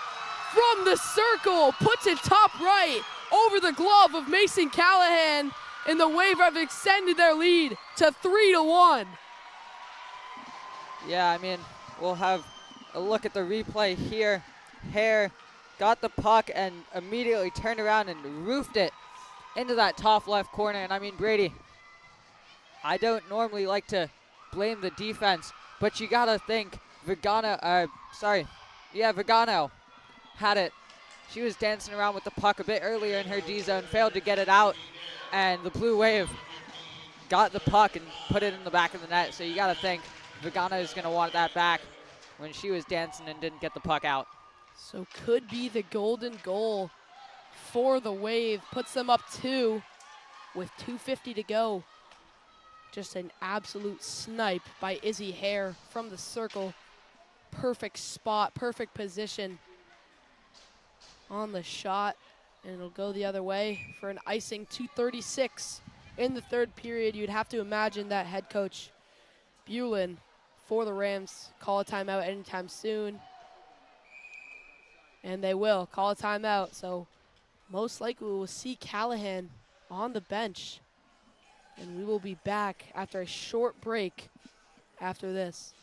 from the circle puts it top right over the glove of Mason Callahan, and the Wave have extended their lead to 3-1. Yeah, I mean, we'll have a look at the replay here. Hare got the puck and immediately turned around and roofed it into that top left corner. And I mean, Brady, I don't normally like to blame the defense, but you gotta think Vigano had it. She was dancing around with the puck a bit earlier in her D zone, failed to get it out, and the Blue Wave got the puck and put it in the back of the net. So you gotta think Vigano is gonna want that back when she was dancing and didn't get the puck out. So could be the golden goal for the Wave. Puts them up 2 with 2:50 to go. Just an absolute snipe by Izzy Hare from the circle. Perfect spot, perfect position. on the shot, and it'll go the other way for an icing 2:36 in the third period. You'd have to imagine that head coach Bulin for the Rams call a timeout anytime soon. And they will call a timeout, so most likely we'll see Callahan on the bench. And we will be back after a short break after this.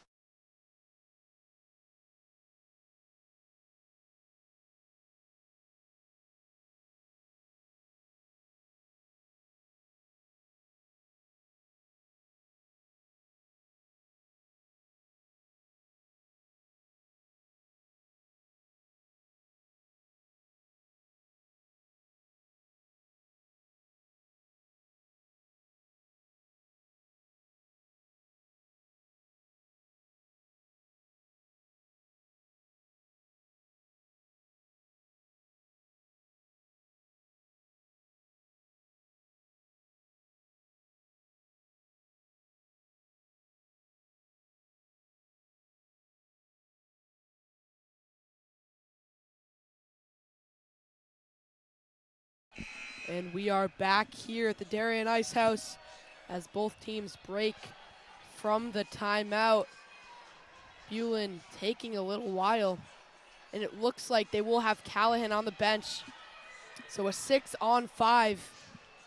And we are back here at the Darien Ice House as both teams break from the timeout. Bulin taking a little while, and it looks like they will have Callahan on the bench. So a 6-on-5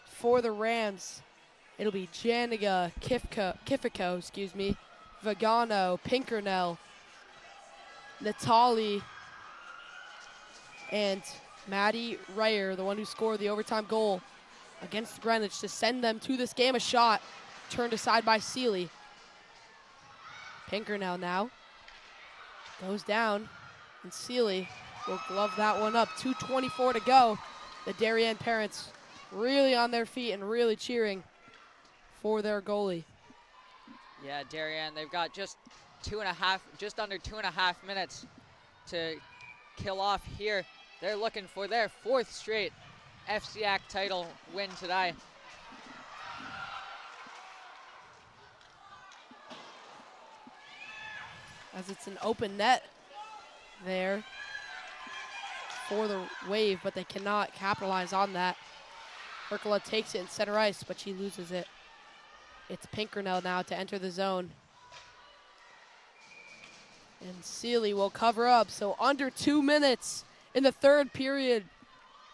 for the Rams. It'll be Janiga, Kifiko, Vagano, Pinkernell, Natali, and Maddie Reyer, the one who scored the overtime goal against Greenwich to send them to this game. A shot turned aside by Seeley. Pinkernell now goes down, and Seeley will glove that one up. 2:24 to go. The Darien parents really on their feet and really cheering for their goalie. Yeah, Darien, they've got just under 2.5 minutes to kill off here. They're looking for their 4th straight FCIAC title win today. As it's an open net there for the Wave, but they cannot capitalize on that. Herkula takes it in center ice, but she loses it. It's Pinkernell now to enter the zone. And Seeley will cover up, so under 2 minutes in the third period.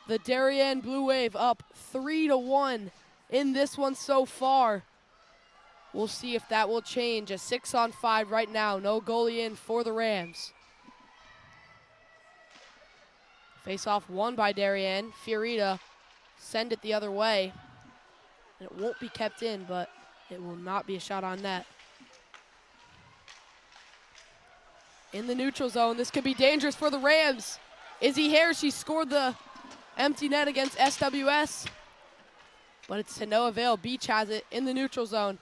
The Darien Blue Wave up 3-1 in this one so far. We'll see if that will change. A 6-on-5 right now. No goalie in for the Rams. Face off won by Darien. Fiorita send it the other way. And it won't be kept in, but it will not be a shot on net. In the neutral zone, this could be dangerous for the Rams. Izzy Hare, she scored the empty net against SWS, but it's to no avail. Beach has it in the neutral zone,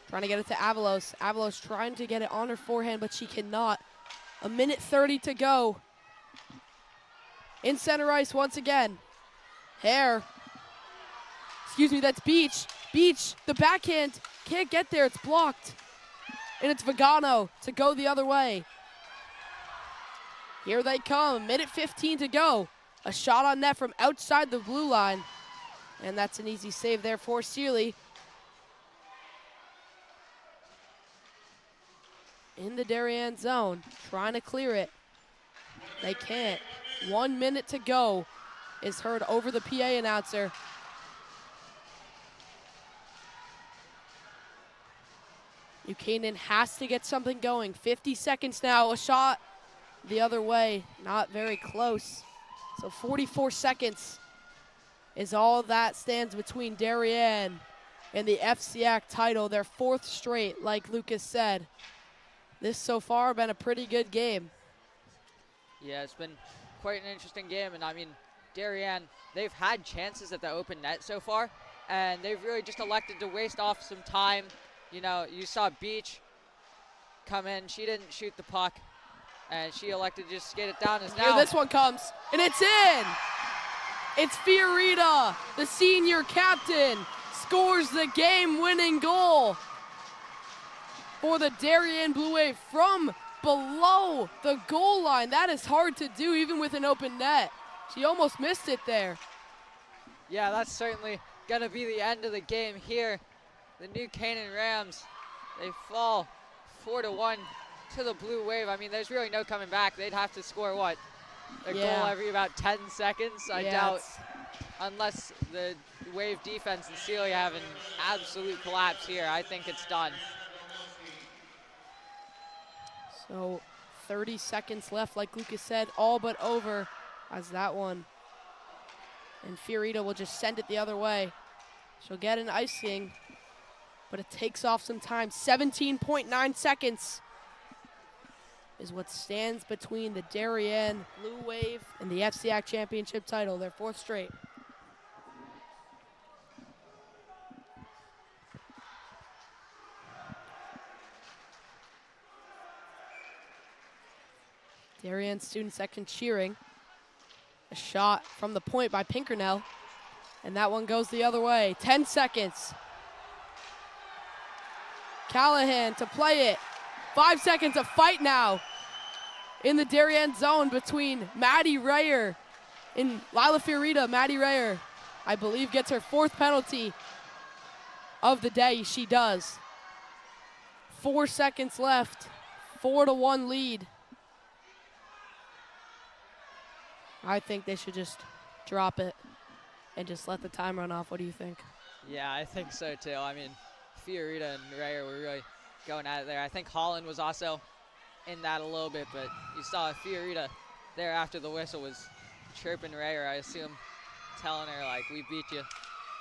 trying to get it to Avalos. Avalos trying to get it on her forehand, but she cannot. 1:30 to go. In center ice once again. Hare. That's Beach. Beach, the backhand, can't get there, it's blocked. And it's Vagano to go the other way. Here they come, 1:15 to go. A shot on net from outside the blue line. And that's an easy save there for Seeley. In the Darien zone, trying to clear it. They can't. 1 minute to go is heard over the PA announcer. Buchanan has to get something going. 50 seconds now, a shot the other way, not very close. So 44 seconds is all that stands between Darien and the FCIAC title, their 4th straight, like Lucas said. This so far been a pretty good game. Yeah, it's been quite an interesting game, and I mean, Darien, they've had chances at the open net so far, and they've really just elected to waste off some time. You know, you saw Beach come in, she didn't shoot the puck, and she elected to just skate it down. Here this one comes, and it's in! It's Fiorita, the senior captain, scores the game-winning goal for the Darien Blue Wave from below the goal line. That is hard to do even with an open net. She almost missed it there. Yeah, that's certainly going to be the end of the game here. The New Canaan Rams, they fall 4-1 to the Blue Wave. I mean, there's really no coming back. They'd have to score, what, a goal every about 10 seconds? I doubt, unless the Wave defense and Celia have an absolute collapse here. I think it's done. So 30 seconds left, like Lucas said, all but over as that one. And Fiorita will just send it the other way. She'll get an icing, but it takes off some time. 17.9 seconds is what stands between the Darien Blue Wave and the FCIAC championship title, their 4th straight. Darien student section cheering. A shot from the point by Pinkernell, and that one goes the other way. 10 seconds. Callahan to play it. 5 seconds of fight now in the Darien zone between Maddie Rayer and Lila Fiorita. Maddie Rayer, I believe, gets her 4th penalty of the day. She does. 4 seconds left. 4-1 lead. I think they should just drop it and just let the time run off. What do you think? Yeah, I think so too. I mean, Fiorita and Rayer were really going at it there. I think Holland was also in that a little bit, but you saw Fiorita there after the whistle was chirping Rayer. I assume telling her, like, we beat you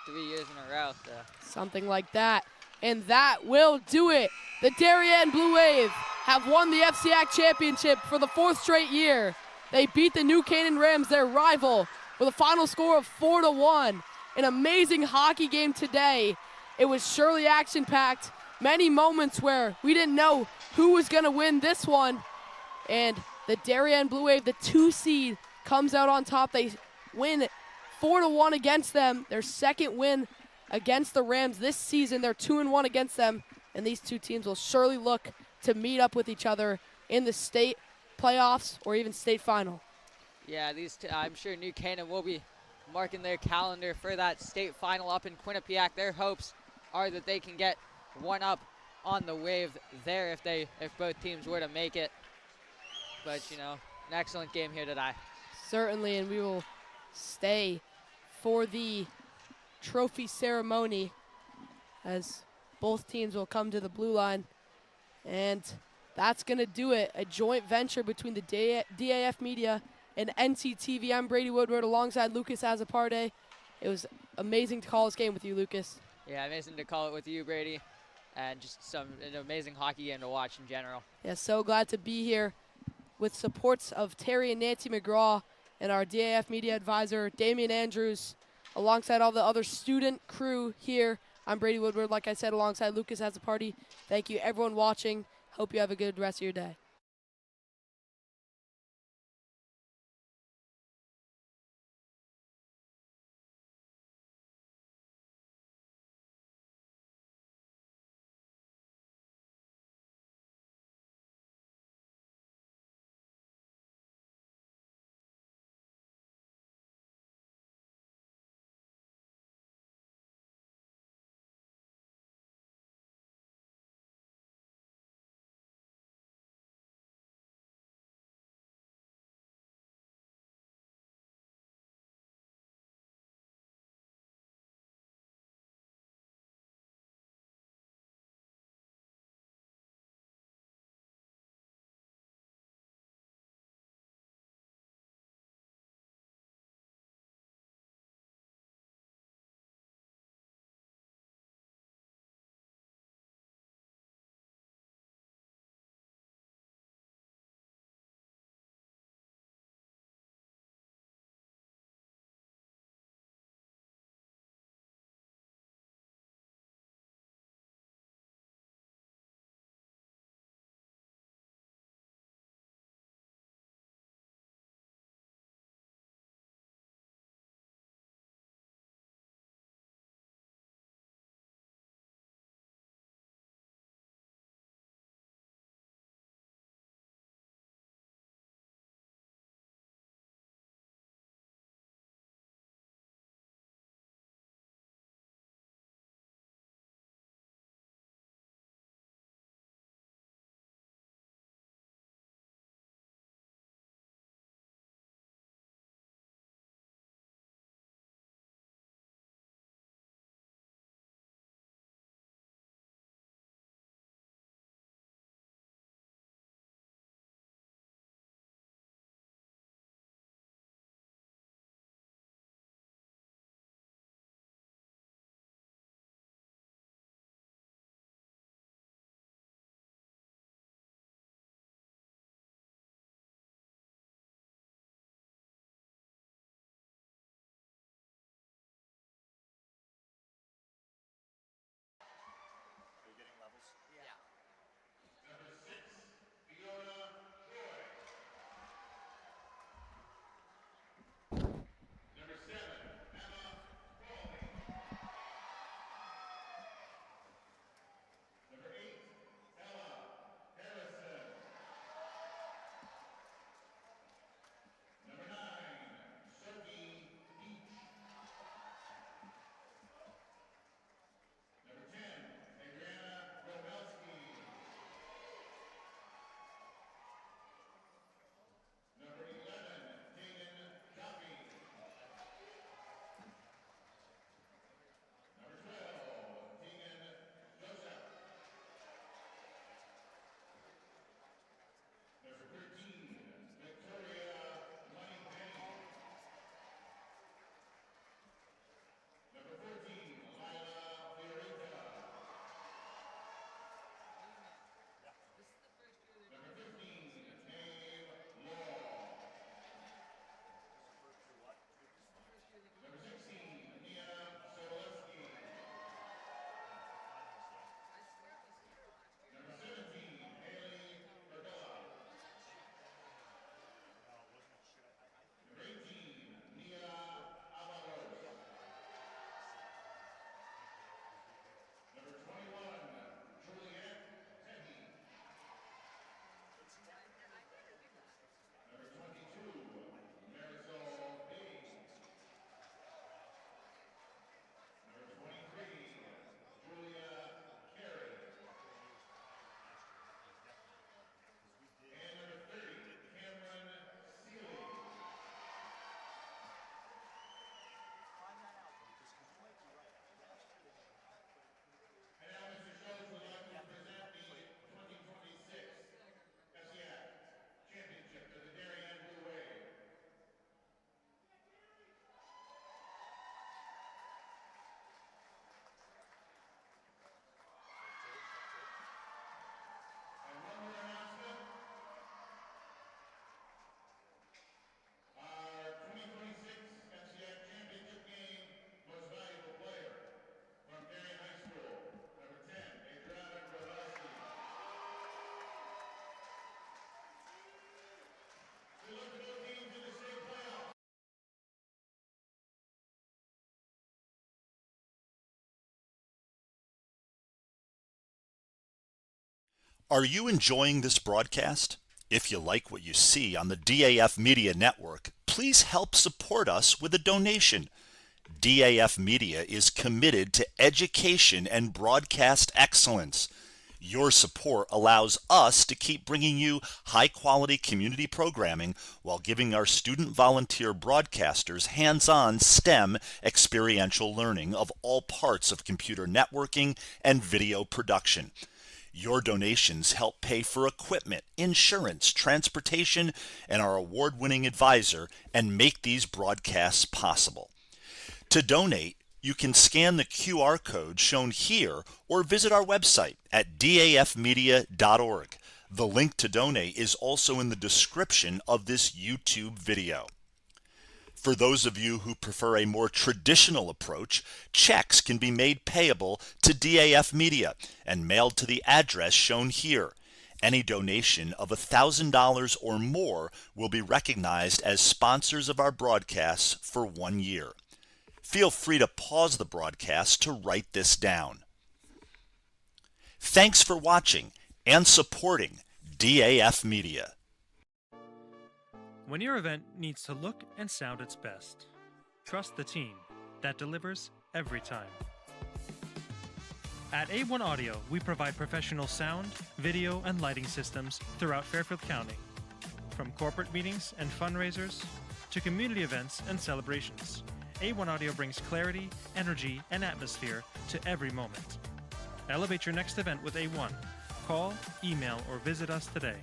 3 years in a row. So. Something like that. And that will do it. The Darien Blue Wave have won the FCIAC championship for the 4th straight year. They beat the New Canaan Rams, their rival, with a final score of 4-1. An amazing hockey game today. It was surely action-packed. Many moments where we didn't know who was going to win this one. And the Darien Blue Wave, the 2 seed, comes out on top. They win 4-1 against them. Their 2nd win against the Rams this season. They're 2-1 against them. And these 2 teams will surely look to meet up with each other in the state playoffs or even state final. Yeah, I'm sure New Canaan will be marking their calendar for that state final up in Quinnipiac. Their hopes are that they can get one up on the Wave there if both teams were to make it. But, you know, an excellent game here today. Certainly, and we will stay for the trophy ceremony as both teams will come to the blue line. And that's going to do it. A joint venture between the DAF Media and NCTV. I'm Brady Woodward alongside Lucas Azaparte. It was amazing to call this game with you, Lucas. Yeah, amazing to call it with you, Brady. And just an amazing hockey game to watch in general. Yeah, so glad to be here with supports of Terry and Nancy McGraw and our DAF Media advisor, Damian Andrews, alongside all the other student crew here. I'm Brady Woodward, like I said, alongside Lucas Azaparte. Thank you, everyone watching. Hope you have a good rest of your day. Are you enjoying this broadcast? If you like what you see on the DAF Media Network, please help support us with a donation. DAF Media is committed to education and broadcast excellence. Your support allows us to keep bringing you high-quality community programming while giving our student volunteer broadcasters hands-on STEM experiential learning of all parts of computer networking and video production. Your donations help pay for equipment, insurance, transportation, and our award-winning advisor, and make these broadcasts possible. To donate, you can scan the QR code shown here or visit our website at dafmedia.org. The link to donate is also in the description of this YouTube video. For those of you who prefer a more traditional approach, checks can be made payable to DAF Media and mailed to the address shown here. Any donation of $1,000 or more will be recognized as sponsors of our broadcasts for 1 year. Feel free to pause the broadcast to write this down. Thanks for watching and supporting DAF Media. When your event needs to look and sound its best, trust the team that delivers every time. At A1 Audio, we provide professional sound, video, and lighting systems throughout Fairfield County. From corporate meetings and fundraisers to community events and celebrations, A1 Audio brings clarity, energy, and atmosphere to every moment. Elevate your next event with A1. Call, email, or visit us today.